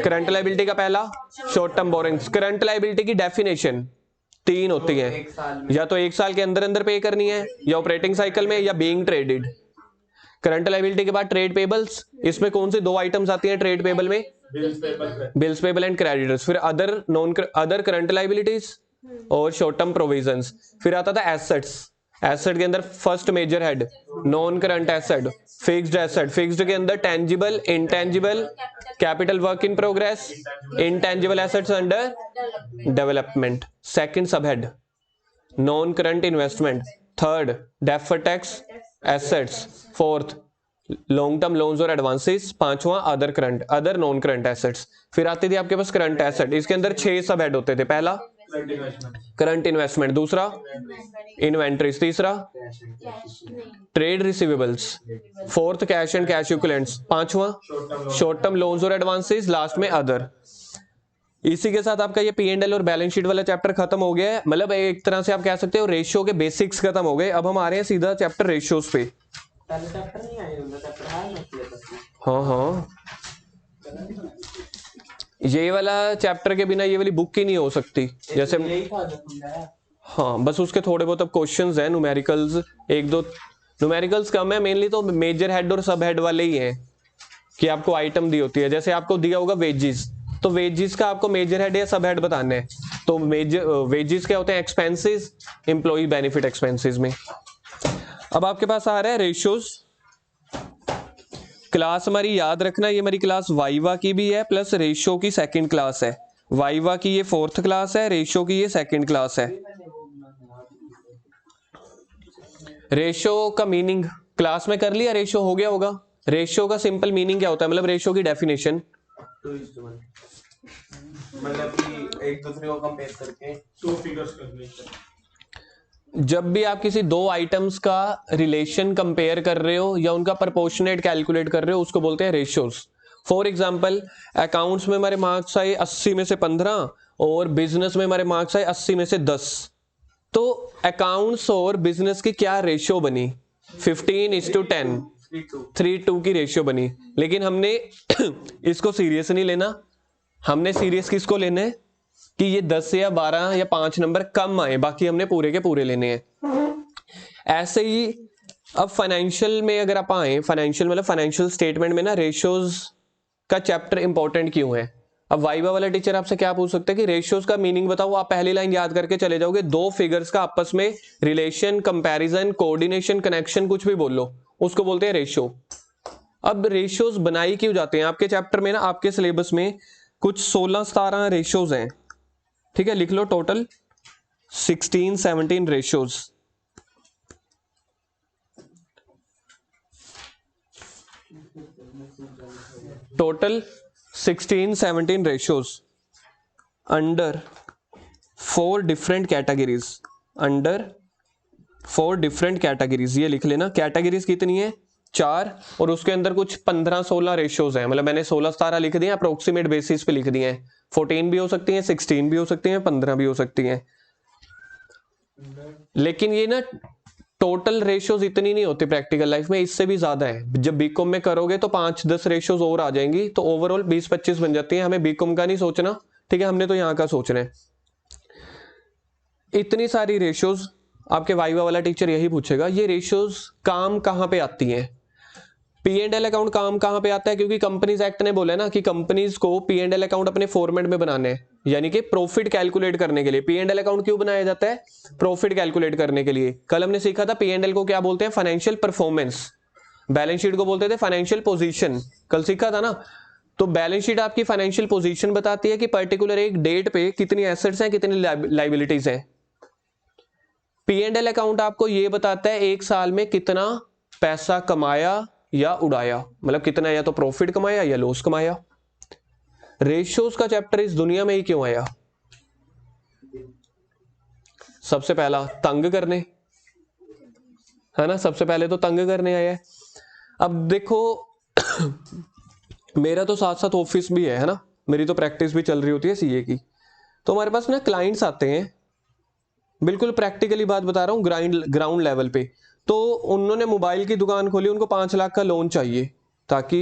current liability का पहला short term borrowings. Current liability की definition तीन होती है, या तो एक साल के अंदर अंदर पे करनी है, या ऑपरेटिंग साइकिल में, या बीइंग ट्रेडेड। करंट लायबिलिटी के बाद ट्रेड पेबल्स, इसमें कौन सी दो आइटम्स आती हैं ट्रेड पेबल में, बिल्स पेबल एंड क्रेडिटर्स। फिर अदर करंट लायबिलिटीज और शॉर्ट टर्म प्रोविजंस। फिर आता था एसेट्स, एसेट के अंदर first major head non current asset, fixed asset, fixed के अंदर tangible, intangible, capital work in progress, intangible assets under development. Second sub head non current investment, third deferred tax assets, fourth long term loans और advances, पांचवा other non current assets. फिर आती थी आपके पास current asset, इसके अंदर 6 सब head होते थे। पहला करंट इन्वेस्टमेंट, दूसरा इन्वेंट्रीज, तीसरा trade receivables, fourth cash and cash equivalents, पांचवा शॉर्ट टर्म लोन्स और एडवांसेस, लास्ट में अदर। इसी के साथ आपका ये पी एंड एल और बैलेंस शीट वाला चैप्टर खत्म हो गया है। मतलब एक तरह से आप कह सकते हो रेशियो के बेसिक्स खत्म हो गए। अब हम आ रहे हैं सीधा चैप्टर रेशियोज पे। पहले चैप्टर नहीं आए होंगे, चैप्टर है ना सिलेबस में। हाँ हाँ, ये वाला चैप्टर के बिना ये वाली बुक ही नहीं हो सकती। जैसे यही था जो समझाया। हाँ, बस उसके थोड़े बहुत अब क्वेश्चंस हैं, न्यूमेरिकल्स, एक दो न्यूमेरिकल्स कम है, मेनली तो मेजर हेड और सब हेड वाले ही हैं कि आपको आइटम दी होती है। जैसे आपको दिया होगा वेजिस, तो वेजिस का आपको मेजर हेड या सब हेड बताना है। तो मेजर वेजिस क्या होते हैं, एक्सपेंसेस, एम्प्लॉय बेनिफिट एक्सपेंसेस में। अब आपके पास आ रहा है रेशियोज। क्लास हमारी याद रखना, ये हमारी क्लास वाइवा की भी है प्लस रेशियो की सेकंड क्लास है। वाइवा की ये फोर्थ क्लास है, रेशियो की ये सेकंड क्लास है। रेशियो का मीनिंग क्लास में कर लिया, रेशियो हो गया होगा। रेशियो का सिंपल मीनिंग क्या होता है, मतलब रेशियो की डेफिनेशन 2:1, मतलब कि एक दूसरे को कंपेयर करके 2 फिगर्स करने। जब भी आप किसी दो आइटम्स का रिलेशन कंपेयर कर रहे हो या उनका प्रोपोर्शनेट कैलकुलेट कर रहे हो, उसको बोलते हैं रेशियोज। फॉर एग्जांपल अकाउंट्स में हमारे मार्क्स आए 80 में से 15 और बिजनेस में हमारे मार्क्स आए 80 में से 10, तो अकाउंट्स और बिजनेस की क्या रेशियो बनी, 15:10, 3:2 की रेशियो बनी। लेकिन हमने इसको सीरियस नहीं लेना, हमने सीरियस किसको लेना है कि ये 10 या 12 या 5 नंबर कम आए, बाकी हमने पूरे के पूरे लेने हैं। ऐसे ही अब फाइनेंशियल में अगर आप आए, फाइनेंशियल मतलब फाइनेंशियल स्टेटमेंट में ना रेशियोज का चैप्टर इंपॉर्टेंट क्यों है। अब वाइवा वाला टीचर आपसे क्या पूछ सकते हैं कि रेशियोज का मीनिंग बताओ, आप पहली लाइन याद करके चले जाओगे। दो फिगर्स का आपस में रिलेशन, कंपैरिजन, कोऑर्डिनेशन, कनेक्शन, कुछ भी बोल लो, उसको बोलते हैं रेशियो। अब रेशियोज बनाई क्यों जाते हैं आपके चैप्टर में ना, आपके सिलेबस में कुछ 16-17 रेशियोज हैं, ठीक है, लिख लो total 16-17 ratios. Total 16-17 ratios under 4 different categories, under 4 different categories, ये लिख लेना। कैटेगरीज कितनी है? 4, और उसके अंदर कुछ 15-16 रेशियोज हैं, मतलब मैंने 16-17 लिख दिए अप्रोक्सीमेट बेसिस पे लिख दिए हैं। 14 भी हो सकती हैं, 16 भी हो सकती हैं, 15 भी हो सकती हैं। लेकिन ये ना टोटल रेशियोज इतनी नहीं होती प्रैक्टिकल लाइफ में, इससे भी ज्यादा है। जब बीकॉम में करोगे तो 5-10 रेशियोज और आ जाएंगी, तो ओवरऑल 20-25 बन जाती है। हमें बीकॉम का नहीं सोचना, ठीक है, हमने तो यहाँ का सोचना है। इतनी सारी रेशियोज आपके वाइवा वाला टीचर यही पूछेगा, ये रेशियोज काम कहाँ पे आती हैं? P&L अकाउंट काम कहाँ पे आता है? क्योंकि कंपनीज एक्ट ने बोला है ना कि कंपनीज को P&L अकाउंट अपने फॉर्मेट में बनाने हैं, यानी कि प्रॉफिट कैलकुलेट करने के लिए। P&L अकाउंट क्यों बनाया जाता है? प्रॉफिट कैलकुलेट करने के लिए। कल हमने सीखा था P&L को क्या बोलते हैं? Financial performance. बैलेंस शीट को बोलते थे फाइनेंशियल पोजीशन, कल सीखा था ना। तो बैलेंस शीट आपकी फाइनेंशियल पोजीशन बताती है कि पर्टिकुलर एक डेट पे कितनी एसेट्स हैं, कितनी लाइबिलिटीज हैं। P&L अकाउंट आपको ये बताता है एक साल में कितना पैसा कमाया या उड़ाया, मतलब कितना या तो प्रॉफिट कमाया या लॉस कमाया। रेशियोज का चैप्टर इस दुनिया में ही क्यों आया? सबसे पहला तंग करने, है ना, सबसे पहले तो तंग करने आया है। अब देखो मेरा तो साथ साथ ऑफिस भी है ना, मेरी तो प्रैक्टिस भी चल रही होती है सीए की। तो हमारे पास ना क्लाइंट्स आते हैं, बिल्कुल प्रैक्टिकली बात बता रहा हूँ, ग्राउंड लेवल पे। तो उन्होंने मोबाइल की दुकान खोली, उनको 5 लाख का लोन चाहिए ताकि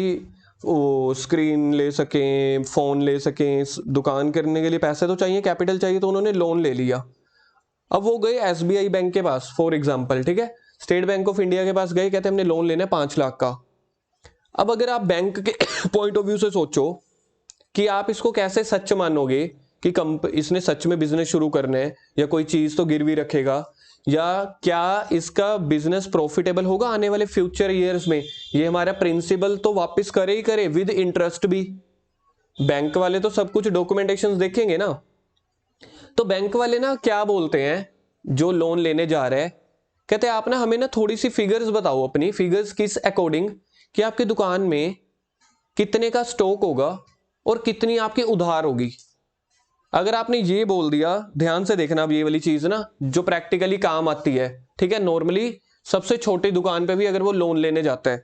वो स्क्रीन ले सकें, फोन ले सकें। दुकान करने के लिए पैसे तो चाहिए, कैपिटल चाहिए, तो उन्होंने लोन ले लिया। अब वो गए एसबीआई बैंक के पास फॉर एग्जाम्पल, ठीक है, स्टेट बैंक ऑफ इंडिया के पास गए, कहते हैं हमने लोन लेना है 5 लाख का। अब अगर आप बैंक के पॉइंट ऑफ व्यू से सोचो कि आप इसको कैसे सच मानोगे कि इसने सच में बिजनेस शुरू करना है, या कोई चीज तो गिरवी रखेगा, या क्या इसका बिजनेस प्रॉफिटेबल होगा आने वाले फ्यूचर ईयर्स में, ये हमारा प्रिंसिपल तो वापस करे ही करे विद इंटरेस्ट भी। बैंक वाले तो सब कुछ डॉक्यूमेंटेशन देखेंगे ना। तो बैंक वाले ना क्या बोलते हैं, जो लोन लेने जा रहे हैं, कहते हैं आप ना हमें ना थोड़ी सी फिगर्स बताओ, अपनी फिगर्स किस अकॉर्डिंग, कि आपकी दुकान में कितने का स्टॉक होगा और कितनी आपकी उधार होगी। अगर आपने ये बोल दिया, ध्यान से देखना, अब ये वाली चीज ना जो प्रैक्टिकली काम आती है, ठीक है, नॉर्मली सबसे छोटी दुकान पे भी अगर वो लोन लेने जाता है,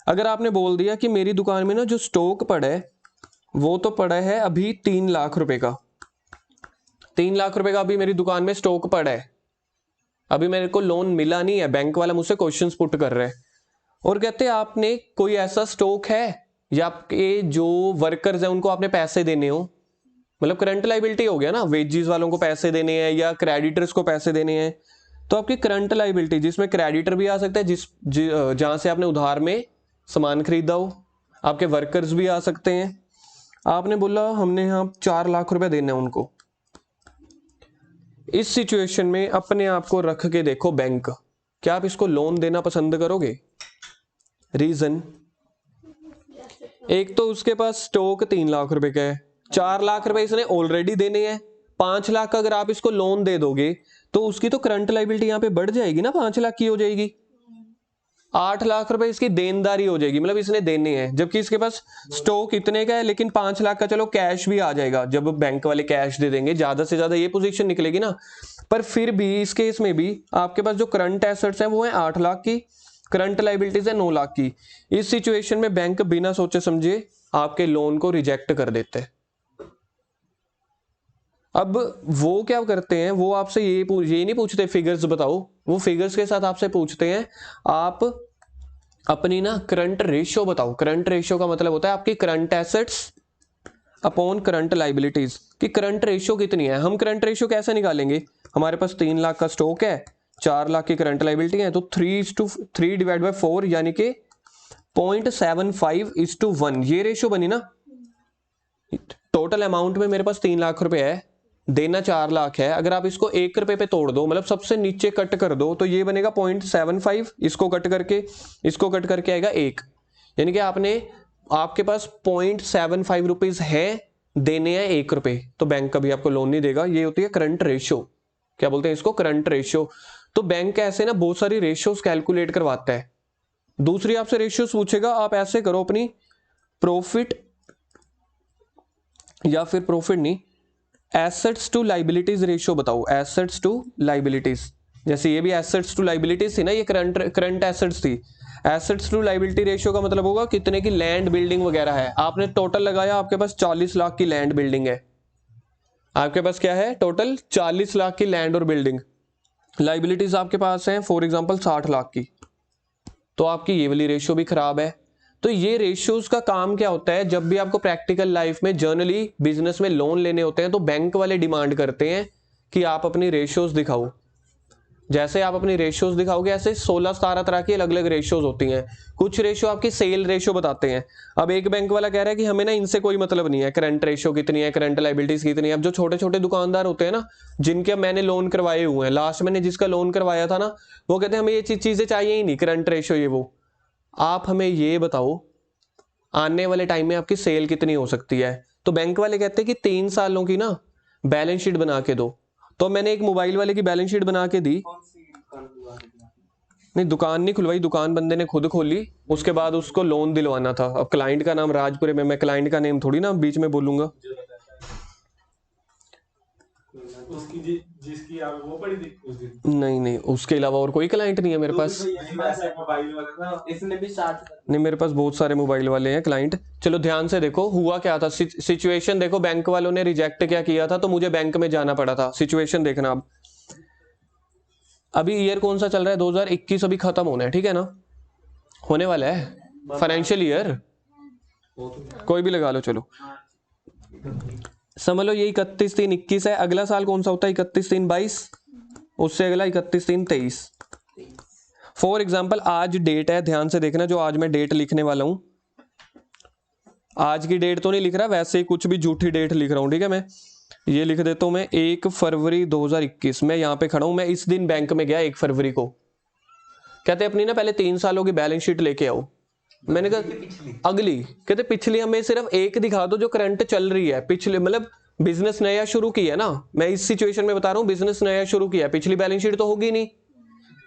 अगर आपने बोल दिया कि मेरी दुकान में ना जो स्टॉक पड़ा है वो तो पड़ा है अभी 3 लाख रुपए का, 3 लाख रुपए का अभी मेरी दुकान में स्टॉक पड़ा है, अभी मेरे को लोन मिला नहीं है, बैंक वाला मुझसे क्वेश्चंस पुट कर रहा है, और कहते हैं आपने कोई ऐसा स्टॉक है या आपके जो वर्कर्स हैं उनको आपने पैसे देने हो, मतलब करंट लाइबिलिटी हो गया ना, वेजेस वालों को पैसे देने हैं या क्रेडिटर्स को पैसे देने हैं, तो आपकी करंट लाइबिलिटी, जिसमें क्रेडिटर भी आ सकता है, जहां से आपने उधार में सामान खरीदा हो, आपके वर्कर्स भी आ सकते हैं। आपने बोला हमने यहाँ 4 लाख रुपए देने हैं उनको। इस सिचुएशन में अपने आप को रख के देखो बैंक, क्या आप इसको लोन देना पसंद करोगे? रीजन, एक तो उसके पास स्टॉक 3 लाख रुपए का है, 4 लाख रुपए इसने ऑलरेडी देने हैं, 5 लाख का अगर आप इसको लोन दे दोगे तो उसकी तो करंट लाइबिलिटी यहां पे बढ़ जाएगी ना, 5 लाख की हो जाएगी, 8 लाख रुपए इसकी देनदारी हो जाएगी, मतलब इसने देने हैं, जबकि इसके पास स्टॉक इतने का है लेकिन 5 लाख का चलो कैश भी आ जाएगा, जब बैंक वाले कैश दे देंगे ज्यादा से ज्यादा ये पोजीशन निकलेगी ना। पर फिर भी इस केस में भी आपके पास जो करंट एसेट्स है वो है 8 लाख की, करंट लाइबिलिटीज है 9 लाख की। इस सिचुएशन में बैंक बिना सोचे समझे आपके लोन को रिजेक्ट कर देते हैं। अब वो क्या करते हैं, वो आपसे ये नहीं पूछते फिगर्स बताओ, वो फिगर्स के साथ आपसे पूछते हैं आप अपनी ना करंट रेशियो बताओ। करंट रेशियो का मतलब होता है आपकी current assets upon current liabilities की करंट रेशियो कितनी है। हम करंट रेशियो कैसे निकालेंगे, हमारे पास 3 लाख का स्टॉक है, 4 लाख की करंट लाइबिलिटी है, तो 3 डिवाइड बाय 4 यानी कि 0.75:1 ये रेशियो बनी ना। टोटल अमाउंट में मेरे पास 3 लाख रुपए है, देना 4 लाख है, अगर आप इसको 1 रुपए पे तोड़ दो, मतलब सबसे नीचे कट कर दो, तो ये बनेगा 0.75, इसको कट करके आएगा 1, यानी कि आपके पास 0.75 रुपीज है, देने हैं 1 रुपए, तो बैंक कभी आपको लोन नहीं देगा। ये होती है करंट रेशियो, क्या बोलते हैं इसको, करंट रेशियो। तो बैंक ऐसे ना बहुत सारी रेशियोज कैलकुलेट करवाता है। दूसरी आपसे रेशियोज पूछेगा, आप ऐसे करो अपनी प्रॉफिट, या फिर प्रॉफिट नहीं, एसेट्स टू लाइबिलिटीज रेशियो बताओ, एसेट्स टू लाइबिलिटीज, जैसे ये भी एसेट्स टू लाइबिलिटीज थी ना, ये करंट एसेट्स थी। एसेट्स टू लाइबिलिटी रेशियो का मतलब होगा कितने की लैंड बिल्डिंग वगैरह है। आपने टोटल लगाया, आपके पास 40 लाख की लैंड बिल्डिंग है, आपके पास क्या है टोटल 40 लाख की लैंड और बिल्डिंग। लाइबिलिटीज आपके पास हैं फॉर एग्जांपल 60 लाख की, तो आपकी ये वाली रेशियो भी खराब है। तो ये रेशियोज का काम क्या होता है, जब भी आपको प्रैक्टिकल लाइफ में जनरली बिजनेस में लोन लेने होते हैं तो बैंक वाले डिमांड करते हैं कि आप अपनी रेशियोज दिखाओ। जैसे आप अपनी रेशियोज दिखाओगे ऐसे 16-17 तरह की अलग अलग रेशियोज होती हैं। कुछ रेशियो आपकी सेल रेशियो बताते हैं। अब एक बैंक वाला कह रहा है कि हमें ना इनसे कोई मतलब नहीं है, करंट रेशियो कितनी है, करंट लाइबिलिटीज कितनी है। अब जो छोटे छोटे दुकानदार होते हैं ना, जिनके मैंने लोन करवाए हुए हैं, लास्ट मैंने जिसका लोन करवाया था ना, वो कहते हैं हमें ये चीजें चाहिए ही नहीं, करंट रेशियो ये वो। आप हमें ये बताओ आने वाले टाइम में आपकी सेल कितनी हो सकती है। तो बैंक वाले कहते हैं कि 3 सालों की ना बैलेंस शीट बना के दो। तो मैंने एक मोबाइल वाले की बैलेंस शीट बना के दी। कौन सी दुकान खुलवा रही थी आपने? नहीं, दुकान नहीं खुलवाई, दुकान बंदे ने खुद खोली, उसके बाद उसको लोन दिलवाना था। अब क्लाइंट का नाम राजपुरे में, मैं क्लाइंट का नेम थोड़ी ना बीच में बोलूंगा। उसकी जिसकी आप वो पड़ी थी उस दिन। नहीं नहीं, उसके अलावा और कोई क्लाइंट नहीं है मेरे पास। मोबाइल वाला ना, इसने भी स्टार्ट कर नहीं, मेरे पास बहुत सारे मोबाइल वाले हैं क्लाइंट। चलो ध्यान से देखो हुआ क्या था, सिचुएशन देखो। बैंक वालों ने रिजेक्ट क्या किया था, तो मुझे बैंक में जाना पड़ा था। सिचुएशन देखना। अब अभी ईयर कौन सा चल रहा है, 2021 अभी खत्म होना है, ठीक है ना, होने वाला है फाइनेंशियल ईयर, कोई भी लगा लो। चलो समझ लो ये 31/3/21 है। अगला साल कौन सा होता है, 31/3/22, उससे अगला 31/3/23। फॉर एग्जाम्पल आज डेट है, ध्यान से देखना, जो आज मैं डेट लिखने वाला हूं, आज की डेट तो नहीं लिख रहा, वैसे ही कुछ भी झूठी डेट लिख रहा हूं, ठीक है। मैं ये लिख देता हूं, मैं 1 फरवरी 2021, मैं यहां पे खड़ा हूं। मैं इस दिन बैंक में गया 1 फरवरी को। कहते अपनी ना पहले 3 सालों की बैलेंस शीट लेके आओ। मैंने कहा अगली, कहते पिछली हमें सिर्फ एक दिखा दो जो करंट चल रही है, पिछले मतलब बिजनेस नया शुरू किया है ना। मैं इस सिचुएशन में बता रहा हूँ, बिजनेस नया शुरू किया, पिछली बैलेंस शीट तो होगी नहीं,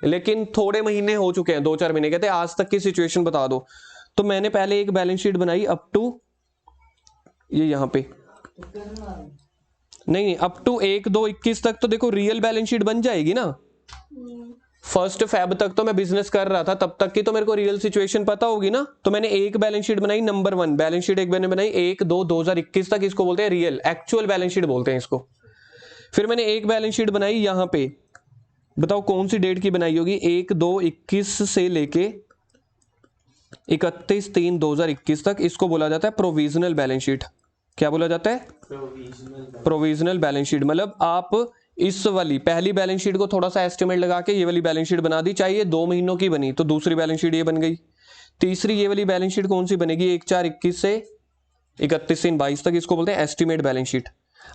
लेकिन थोड़े महीने हो चुके हैं, 2-4 महीने। कहते आज तक की सिचुएशन बता दो। तो मैंने पहले एक बैलेंस शीट बनाई अप टू ये यहां पे, नहीं अप टू 1/2/21 तक। तो देखो रियल बैलेंस शीट बन जाएगी ना। 1 Feb तक तो मैं बिजनेस कर रहा था, तब तक की तो मेरे को रियल सिचुएशन पता होगी ना। तो मैंने एक बैलेंस शीट बनाई, नंबर 1 बैलेंस शीट एक मैंने बनाई 1/2/2021 तक, इसको बोलते हैं रियल, एक्चुअल बैलेंस शीट बोलते हैं इसको। फिर मैंने एक बैलेंस शीट बनाई यहां पे, बताओ कौन सी डेट की बनाई होगी, 1/2/21 से लेके 31/3/2021 तक, इसको बोला जाता है प्रोविजनल बैलेंस शीट। क्या बोला जाता है, प्रोविजनल बैलेंस शीट। मतलब आप इस वाली पहली बैलेंस शीट को थोड़ा सा एस्टिमेट लगा के ये वाली बैलेंस शीट बना दी, चाहिए 2 महीनों की बनी तो दूसरी बैलेंस शीट ये बन गई। तीसरी ये वाली बैलेंस शीट कौन सी बनेगी, 1/4/21 से 31/3/22 तक, इसको बोलते हैं एस्टिमेट बैलेंस शीट।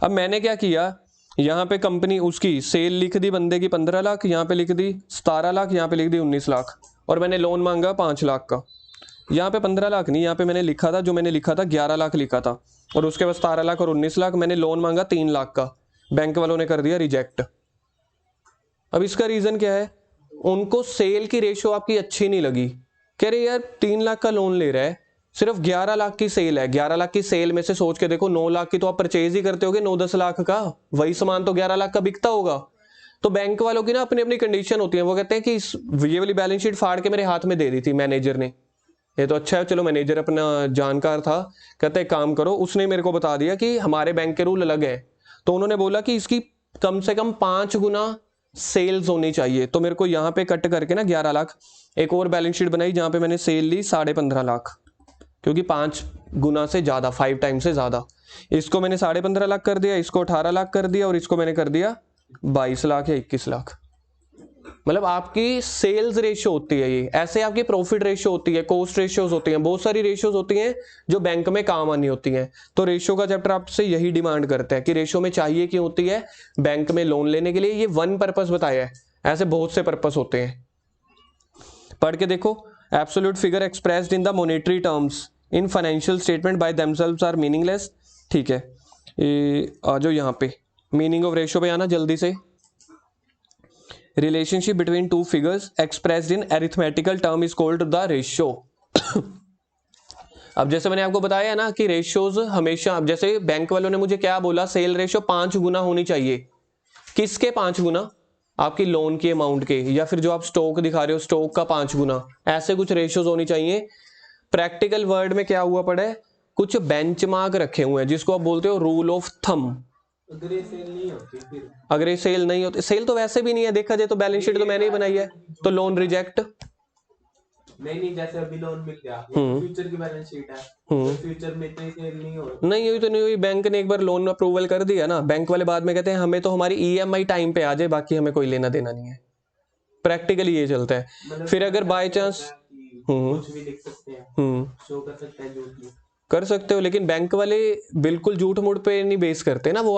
अब मैंने क्या किया, यहाँ पे कंपनी उसकी सेल लिख दी बंदे की 15 लाख, यहाँ पे लिख दी 17 लाख, यहाँ पे लिख दी 19 लाख, और मैंने लोन मांगा 5 लाख का। यहाँ पे 15 लाख नहीं, यहाँ पे मैंने लिखा था, जो मैंने लिखा था 11 लाख लिखा था, और उसके बाद 17 लाख और 19 लाख। मैंने लोन मांगा 3 लाख का, बैंक वालों ने कर दिया रिजेक्ट। अब इसका रीजन क्या है, उनको सेल की रेशियो आपकी अच्छी नहीं लगी। कह रहे यार 3 लाख का लोन ले रहा है, सिर्फ 11 लाख की सेल है, 11 लाख की सेल में से सोच के देखो 9 लाख की तो आप परचेज ही करते होगे, 9-10 लाख का वही सामान तो 11 लाख का बिकता होगा। तो बैंक वालों की ना अपनी अपनी कंडीशन होती है। वो कहते हैं कि ये वाली बैलेंस शीट फाड़ के मेरे हाथ में दे दी थी मैनेजर ने, ये तो अच्छा है, चलो मैनेजर अपना जानकार था, कहते हैं काम करो। उसने मेरे को बता दिया कि हमारे बैंक के रूल अलग है, तो उन्होंने बोला कि इसकी कम से कम 5 गुना सेल्स होनी चाहिए। तो मेरे को यहाँ पे कट करके ना 11 लाख, एक और बैलेंस शीट बनाई जहाँ पे मैंने सेल ली 15.5 लाख, क्योंकि 5 गुना से ज्यादा, 5 टाइम से ज्यादा। इसको मैंने 15.5 लाख कर दिया, इसको 18 लाख कर दिया, और इसको मैंने कर दिया 22 लाख या 21 लाख। मतलब आपकी सेल्स रेशियो होती है ये, ऐसे आपकी प्रॉफिट रेशियो होती है, कॉस्ट रेशियोज होती हैं, बहुत सारी रेशियोज होती हैं जो बैंक में काम आनी होती हैं। तो रेशियो का चैप्टर आपसे यही डिमांड करता है कि रेशियो में चाहिए क्यों होती है, बैंक में लोन लेने के लिए। ये 1 पर्पस बताया है, ऐसे बहुत से पर्पस होते हैं, पढ़ के देखो। Absolute figure expressed in the monetary terms in financial statement by themselves are meaningless. ठीक है, ये आ जाओ यहाँ पे, मीनिंग ऑफ रेशियो पे आना जल्दी से। Relationship between two figures expressed in arithmetical term is called the ratio. अब जैसे मैंने आपको बताया ना कि रेशियोज हमेशा, जैसे बैंक वालों ने मुझे क्या बोला, सेल रेशियो 5 गुना होनी चाहिए। किसके 5 गुना, आपकी लोन की अमाउंट के, या फिर जो आप स्टॉक दिखा रहे हो स्टॉक का 5 गुना, ऐसे कुछ रेशियोज होनी चाहिए। प्रैक्टिकल वर्ड में क्या हुआ पड़ा है, कुछ बेंचमार्क रखे हुए हैं जिसको आप बोलते हो रूल ऑफ थंब। अगर ये सेल नहीं होती फिर, अगर ये सेल नहीं होती, सेल तो वैसे भी नहीं है देखा जाए तो, बैलेंस शीट तो मैंने ही बनाई है, तो लोन रिजेक्ट। नहीं जैसे अभी लोन मिल गया, फ्यूचर की बैलेंस शीट है, तो फ्यूचर में इतनी सेल नहीं हो रही। नहीं हुई तो नहीं हुई, बैंक ने एक बार लोन अप्रूवल कर दिया ना, बैंक वाले बाद में कहते हैं हमें तो हमारी ईएमआई टाइम पे आ जाए, बाकी हमें कोई लेना देना नहीं है। प्रैक्टिकली ये चलता है। मतलब फिर अगर बाय चांस कुछ भी लिख सकते हैं, शो कर सकते हैं झूठ भी कर सकते हो, लेकिन बैंक वाले बिल्कुल झूठ मूठ पे नहीं बेस करते ना, वो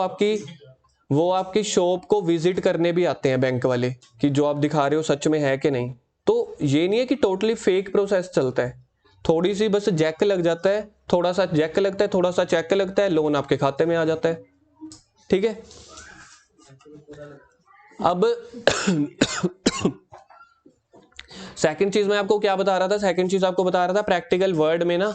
आपकी शॉप को विजिट करने भी आते हैं बैंक वाले, कि जो आप दिखा रहे हो सच में है कि नहीं। तो ये नहीं है कि टोटली फेक प्रोसेस चलता है, थोड़ी सी बस जैक लग जाता है, थोड़ा सा जैक लगता है, थोड़ा सा चेक लगता है, लोन आपके खाते में आ जाता है। ठीक है, अब सेकंड चीज मैं आपको क्या बता रहा था, सेकंड चीज आपको बता रहा था प्रैक्टिकल वर्ड में ना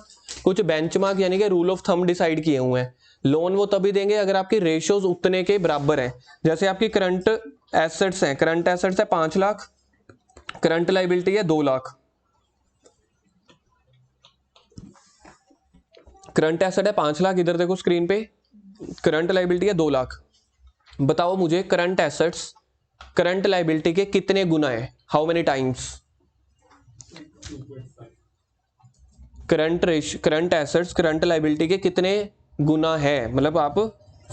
कुछ बेंचमार्क यानी कि रूल ऑफ थंब डिसाइड किए हुए हैं। लोन वो तभी देंगे अगर आपकी रेशियोज उतने के बराबर हैं। जैसे आपकी करंट एसेट्स हैं, करंट एसेट्स है 5 लाख, करंट लायबिलिटी है 2 लाख। करंट एसेट है 5 लाख, इधर देखो स्क्रीन पे, करंट लायबिलिटी है 2 लाख। बताओ मुझे करंट एसेट्स करंट लायबिलिटी के कितने गुना है, how many times? Current assets current liability के कितने गुना है, मतलब आप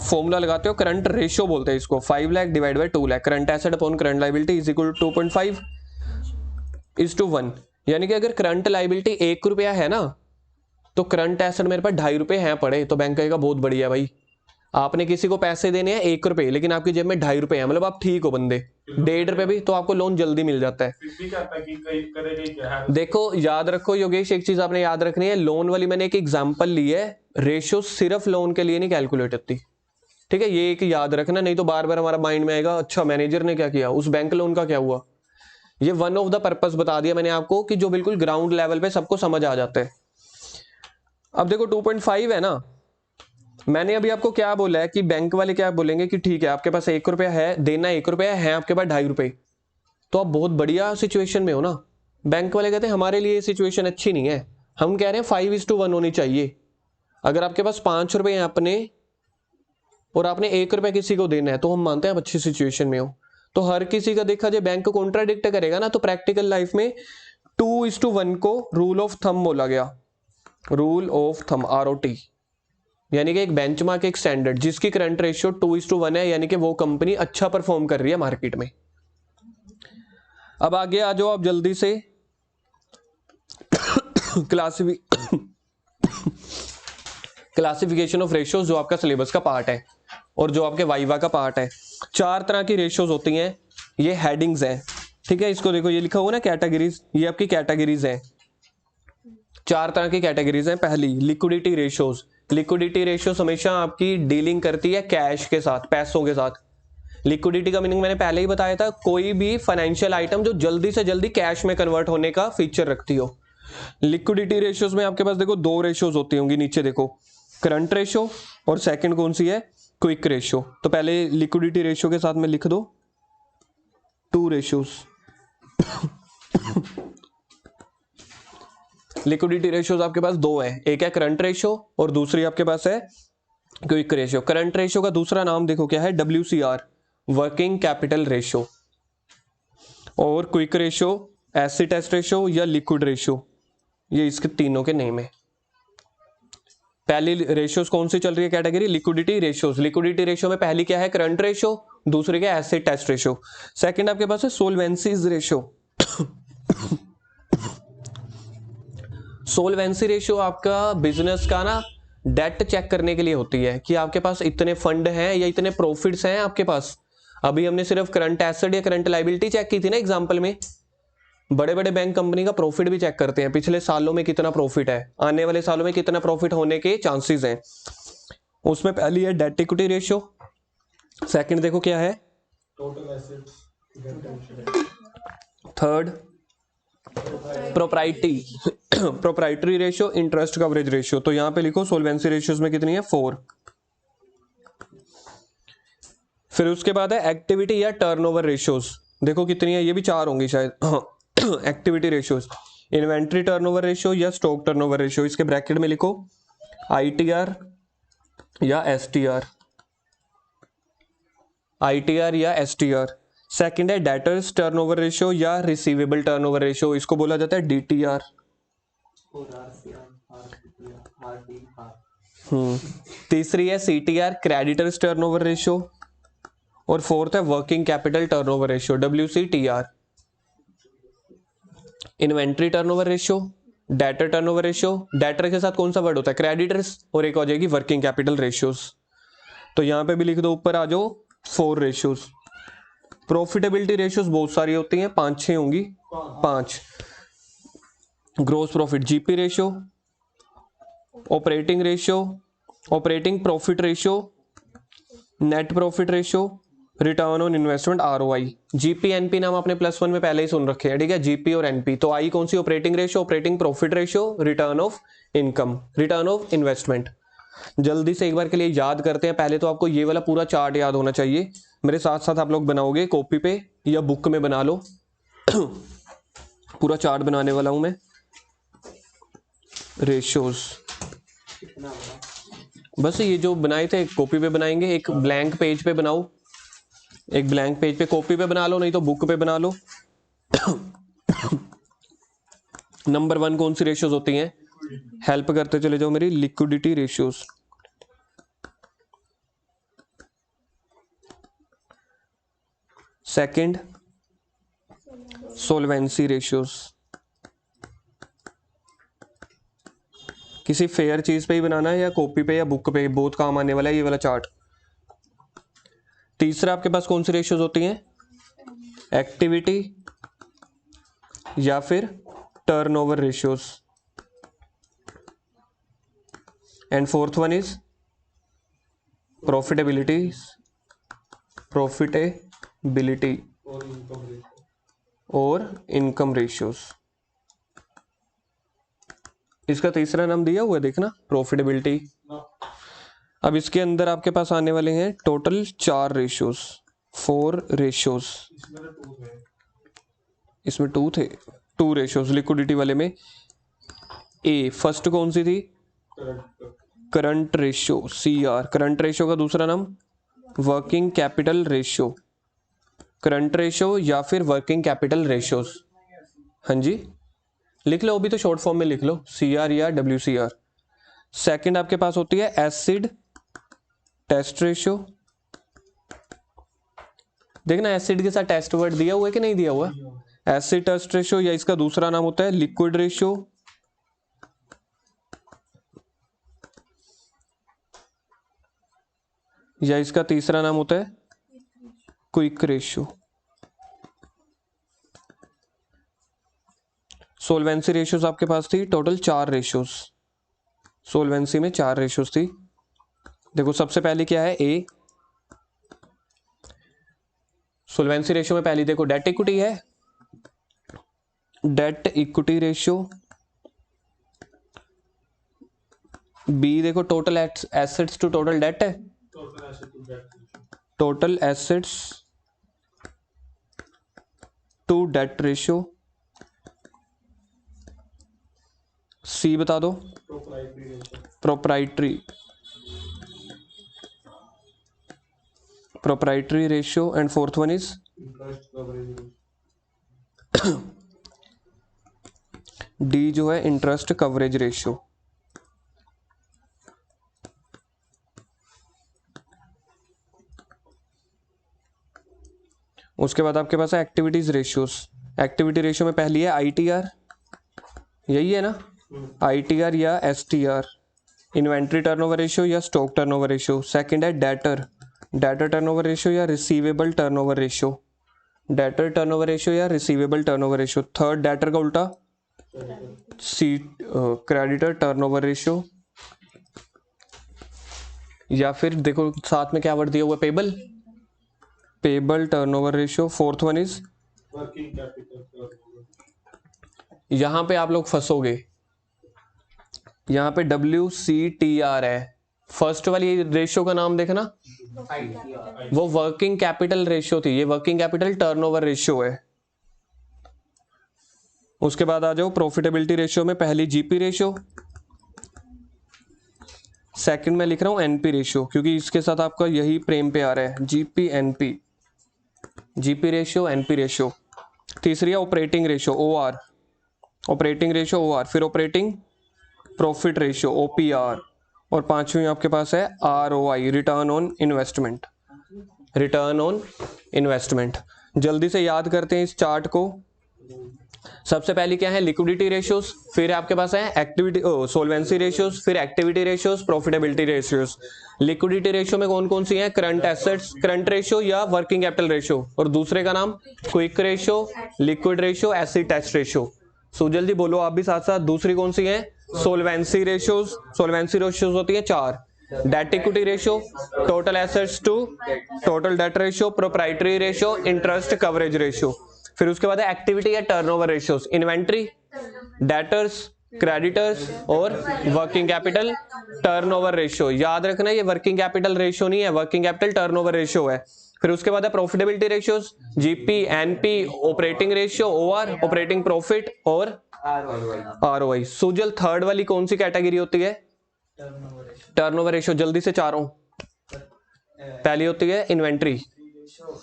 फॉर्मूला लगाते हो, करंट रेशियो बोलते हैं इसको, 5 lakh divide by 2 lakh, current asset upon current liability is equal to 2.5:1। यानी कि अगर करंट लायबिलिटी 1 रुपया है ना, तो करंट एसेट मेरे पास 2.5 रुपए हैं पड़े, तो बैंक कहेगा बहुत बढ़िया भाई, आपने किसी को पैसे देने हैं 1 रुपए, लेकिन आपकी जेब में 2.5 रुपए हैं, मतलब आप ठीक हो बंदे, 1.5 रुपए भी, तो आपको लोन जल्दी मिल जाता है। देखो याद रखो योगेश, एक चीज आपने याद रखनी है, लोन वाली मैंने एक एग्जांपल ली है, रेशियो सिर्फ लोन के लिए नहीं कैलकुलेट होती। ठीक है, ये एक याद रखना, नहीं तो बार बार हमारा माइंड में आएगा अच्छा मैनेजर ने क्या किया, उस बैंक लोन का क्या हुआ। ये वन ऑफ द पर्पस बता दिया मैंने आपको कि जो बिल्कुल ग्राउंड लेवल पे सबको समझ आ जाता है। अब देखो 2.5 है ना, मैंने अभी आपको क्या बोला है कि बैंक वाले क्या बोलेंगे कि ठीक है आपके पास 1 रुपया है, देना 1 रुपया है आपके पास 2.5 रुपए, तो आप बहुत बढ़िया सिचुएशन में हो ना। बैंक वाले कहते हैं हमारे लिए सिचुएशन अच्छी नहीं है, हम कह रहे हैं 5:1 होनी चाहिए। अगर आपके पास 5 रुपए हैं अपने और आपने 1 रुपया किसी को देना है, तो हम मानते हैं आप अच्छी सिचुएशन में हो। तो हर किसी का देखा जाए बैंक कॉन्ट्राडिक्ट करेगा ना, तो प्रैक्टिकल लाइफ में 2:1 को रूल ऑफ थंब बोला गया, रूल ऑफ थंब ROT, यानी कि एक बेंचमार्क, एक स्टैंडर्ड जिसकी करंट रेशियो 2:1 है, यानी कि वो कंपनी अच्छा परफॉर्म कर रही है मार्केट में। अब आगे आ जाओ आप जल्दी से, क्लासिफिकेशन ऑफ रेशियोज जो आपका सिलेबस का पार्ट है और जो आपके वाइवा का पार्ट है। 4 तरह की रेशियोज होती हैं, ये हेडिंग्स हैं। ठीक है, इसको देखो, ये लिखा हुआ ना कैटेगरीज, ये आपकी कैटेगरीज हैं। 4 तरह की कैटेगरीज हैं। पहली लिक्विडिटी रेशियोज, लिक्विडिटी रेशियोज हमेशा आपकी डीलिंग करती है कैश के साथ, पैसों के साथ। लिक्विडिटी का मीनिंग मैंने पहले ही बताया था, कोई भी फाइनेंशियल आइटम जो जल्दी से जल्दी कैश में कन्वर्ट होने का फीचर रखती हो। लिक्विडिटी रेशियोज में आपके पास देखो 2 रेशियोज होती होंगी, नीचे देखो, करंट रेशियो और सेकंड कौन सी है, क्विक रेशियो। तो पहले लिक्विडिटी रेशियो के साथ में लिख दो 2 रेशियोज। लिक्विडिटी रेशियोज आपके पास 2 है, एक है करंट रेशियो और दूसरी आपके पास है क्विक रेशियो। करंट रेशियो का दूसरा नाम देखो क्या है, WCR, वर्किंग कैपिटल रेशियो, और quick ratio acid test ratio या लिक्विड रेशियो, ये इसके तीनों के नेम है। पहली रेशियोज कौन सी चल रही है category, liquidity ratios. Liquidity ratio में पहली क्या है, करंट रेशियो, दूसरी क्या है, एसिड टेस्ट रेशियो। सेकंड आपके पास है सोलवेंसीज रेशियो। सोलवेंसी रेशियो आपका बिजनेस का ना डेट चेक करने के लिए होती है कि आपके पास इतने फंड हैं या इतने प्रॉफिट्स हैं आपके पास। अभी हमने सिर्फ करंट एसेट या करंट लायबिलिटी चेक की थी ना एग्जांपल में, बड़े बड़े बैंक कंपनी का प्रॉफिट भी चेक करते हैं, पिछले सालों में कितना प्रॉफिट है, आने वाले सालों में कितना प्रॉफिट होने के चांसेस हैं। उसमें पहली है डेट इक्विटी रेशियो, सेकंड देखो क्या है, total assets, third proprietary ratio, interest coverage ratio. तो यहां पे लिखो सोलवेंसी रेशियोज में कितनी है, 4। फिर उसके बाद है एक्टिविटी या टर्नओवर रेशियोज। देखो कितनी है, ये भी 4 होंगी शायद। Activity ratios, inventory turnover ratio या स्टॉक टर्नओवर रेशियो, इसके ब्रैकेट में लिखो ITR या STR, ITR या STR। सेकंड है डेटर्स टर्नओवर रेशियो या रिसीवेबल टर्नओवर रेशियो, इसको बोला जाता है DTR। तीसरी है CTR क्रेडिटर्स टर्नओवर रेशियो, और फोर्थ है working capital turnover ratio WCTR। Inventory turnover ratio, debtor turnover ratio, debtor के साथ कौन सा वर्ड होता है, क्रेडिटर्स, और एक हो जाएगी वर्किंग कैपिटल रेशियोज। तो यहां पे भी लिख दो, ऊपर आ जाओ 4 रेशियोज। प्रॉफिटेबिलिटी रेशियोज बहुत सारी होती हैं, 5-6 होंगी, 5। Gross profit GP ratio, operating ratio, operating profit ratio, net profit ratio, return on investment ROI। GP NP नाम आपने +1 में पहले ही सुन रखे हैं, ठीक है, GP और NP। तो आई कौन सी, operating ratio, operating profit ratio, return of income, return of investment. जल्दी से एक बार के लिए याद करते हैं। पहले तो आपको ये वाला पूरा चार्ट याद होना चाहिए, मेरे साथ साथ आप लोग बनाओगे, कॉपी पे या बुक में बना लो। पूरा चार्ट बनाने वाला हूं मैं। रेशियोज बस ये जो बनाए थे कॉपी पे बनाएंगे, एक ब्लैंक पेज पे बनाओ, एक ब्लैंक पेज पे कॉपी पे बना लो, नहीं तो बुक पे बना लो। नंबर 1 कौन सी रेशियोज होती हैं, हेल्प करते चले जाओ मेरी, लिक्विडिटी रेशियोज। सेकंड सोल्वेंसी रेशियोज, किसी फेयर चीज पे ही बनाना है, या कॉपी पे या बुक पे, बहुत काम आने वाला है ये वाला चार्ट। तीसरा आपके पास कौन सी रेशियोज होती हैं, एक्टिविटी या फिर turnover ratios, and fourth one is profitability और इनकम रेशियोज। इसका तीसरा नाम दिया हुआ है, देखना, प्रॉफिटेबिलिटी। अब इसके अंदर आपके पास आने वाले हैं टोटल 4 रेशियोज, 4 रेशियोज। इसमें 2 थे, 2 रेशियोज लिक्विडिटी वाले में। फर्स्ट कौन सी थी, current ratio, CR। Current ratio का दूसरा नाम working capital ratio, current ratio या फिर वर्किंग कैपिटल रेशियोज। हाँ जी, लिख लो, अभी तो शॉर्ट फॉर्म में लिख लो, CR या WCR। सेकंड आपके पास होती है एसिड टेस्ट रेशियो। देखना एसिड के साथ टेस्ट वर्ड दिया हुआ है कि नहीं दिया हुआ, एसिड टेस्ट रेशियो, या इसका दूसरा नाम होता है लिक्विड रेशियो, या इसका तीसरा नाम होता है क्विक रेशियो। सोल्वेंसी रेशियोज आपके पास थी टोटल 4 रेशियोज, सोल्वेंसी में 4 रेशियोज थी। देखो सबसे पहले क्या है, A। सोल्वेंसी रेशियो में पहली देखो डेट इक्विटी है, डेट इक्विटी रेशियो। B देखो total assets to total debt है, total assets to debt ratio. C बता दो, proprietary ratio, and fourth one is D जो है इंटरेस्ट कवरेज रेशियो। उसके बाद आपके पास है एक्टिविटीज रेशियोज। एक्टिविटी रेशियो में पहली है ITR, यही है ना, ITR या STR, इन्वेंट्री टर्नओवर रेशियो या स्टॉक टर्नओवर रेशियो। सेकंड है डेटर टर्नओवर रेशियो या receivable turnover ratio, debtor turnover ratio या receivable turnover ratio. Third debtor का उल्टा क्रेडिटर टर्नओवर रेशियो, या फिर देखो साथ में क्या वर्ड दिया हुआ, payable turnover ratio. Fourth one is working capital. यहां पे आप लोग फंसोगे, यहां पे WCTR है, फर्स्ट वाली रेशियो का नाम देखना, वो वर्किंग कैपिटल रेशियो थी, ये वर्किंग कैपिटल टर्नओवर रेशियो है। उसके बाद आ जाओ प्रॉफिटेबिलिटी रेशियो में, पहली जीपी रेशियो, सेकंड में लिख रहा हूं एनपी रेशियो, क्योंकि इसके साथ आपका यही प्रेम पे आ रहा है, GP NP, GP ratio NP ratio. तीसरी है operating ratio, OR, operating ratio OR, फिर ऑपरेटिंग प्रॉफिट रेशियो ओपीआर, और पांचवी आपके पास है ROI, return on investment, return on investment. जल्दी से याद करते हैं इस चार्ट को। सबसे पहले क्या है, लिक्विडिटी रेशियोज, फिर आपके पास है एक्टिविटी सोल्वेंसी रेशियोज, फिर activity ratios, profitability ratios. Liquidity ratio में कौन कौन सी है, करंट एसेट्स, करंट रेशियो या वर्किंग कैपिटल रेशियो, और दूसरे का नाम quick ratio, liquid ratio, acid test ratio. Sujal ji बोलो आप भी साथ साथ, दूसरी कौन सी है, सोल्वेंसी रेशियोज। सोल्वेंसी रेशियोज होती है 4, debt equity ratio, total assets to total debt ratio, proprietary ratio, interest coverage ratio. फिर उसके बाद है एक्टिविटी या turnover ratios, inventory, debtors, creditors और वर्किंग कैपिटल टर्नओवर रेशियो। याद रखना ये वर्किंग कैपिटल रेशियो नहीं है, वर्किंग कैपिटल टर्नओवर रेशियो है। फिर उसके बाद है profitability ratios, GP, NP, operating ratio, OR, operating profit और आरओआई। सुजल थर्ड वाली कौन सी कैटेगरी होती है, टर्नओवर रेशियो। जल्दी से चारों, पहली होती है इन्वेंट्री,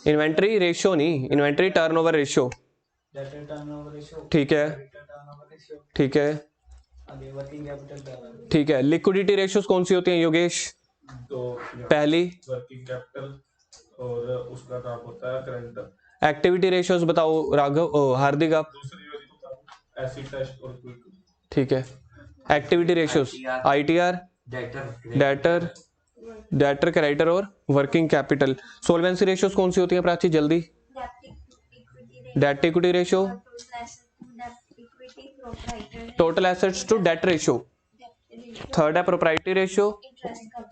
इन्वेंट्री रेशियो नहीं, इन्वेंट्री टर्नओवर रेशियो, ठीक है, ठीक है, ठीक है। लिक्विडिटी रेशियोज कौन सी होती हैं योगेश, तो पहली वर्किंग कैपिटल और उसका नाम होता है करंट। एक्टिविटी रेशियोज बताओ राघव, हार्दिक आप, दूसरी वाली तो एसिड टेस्ट और क्विक, ठीक है। Activity ratios ITR, debtor, debtor, creditor और वर्किंग कैपिटल। सोल्वेंसी रेशियोज कौन सी होती है प्राची, जल्दी, debt equity ratio, total assets to debt ratio, third है proprietary ratio,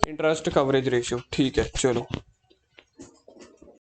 interest coverage ratio, ठीक है। चलो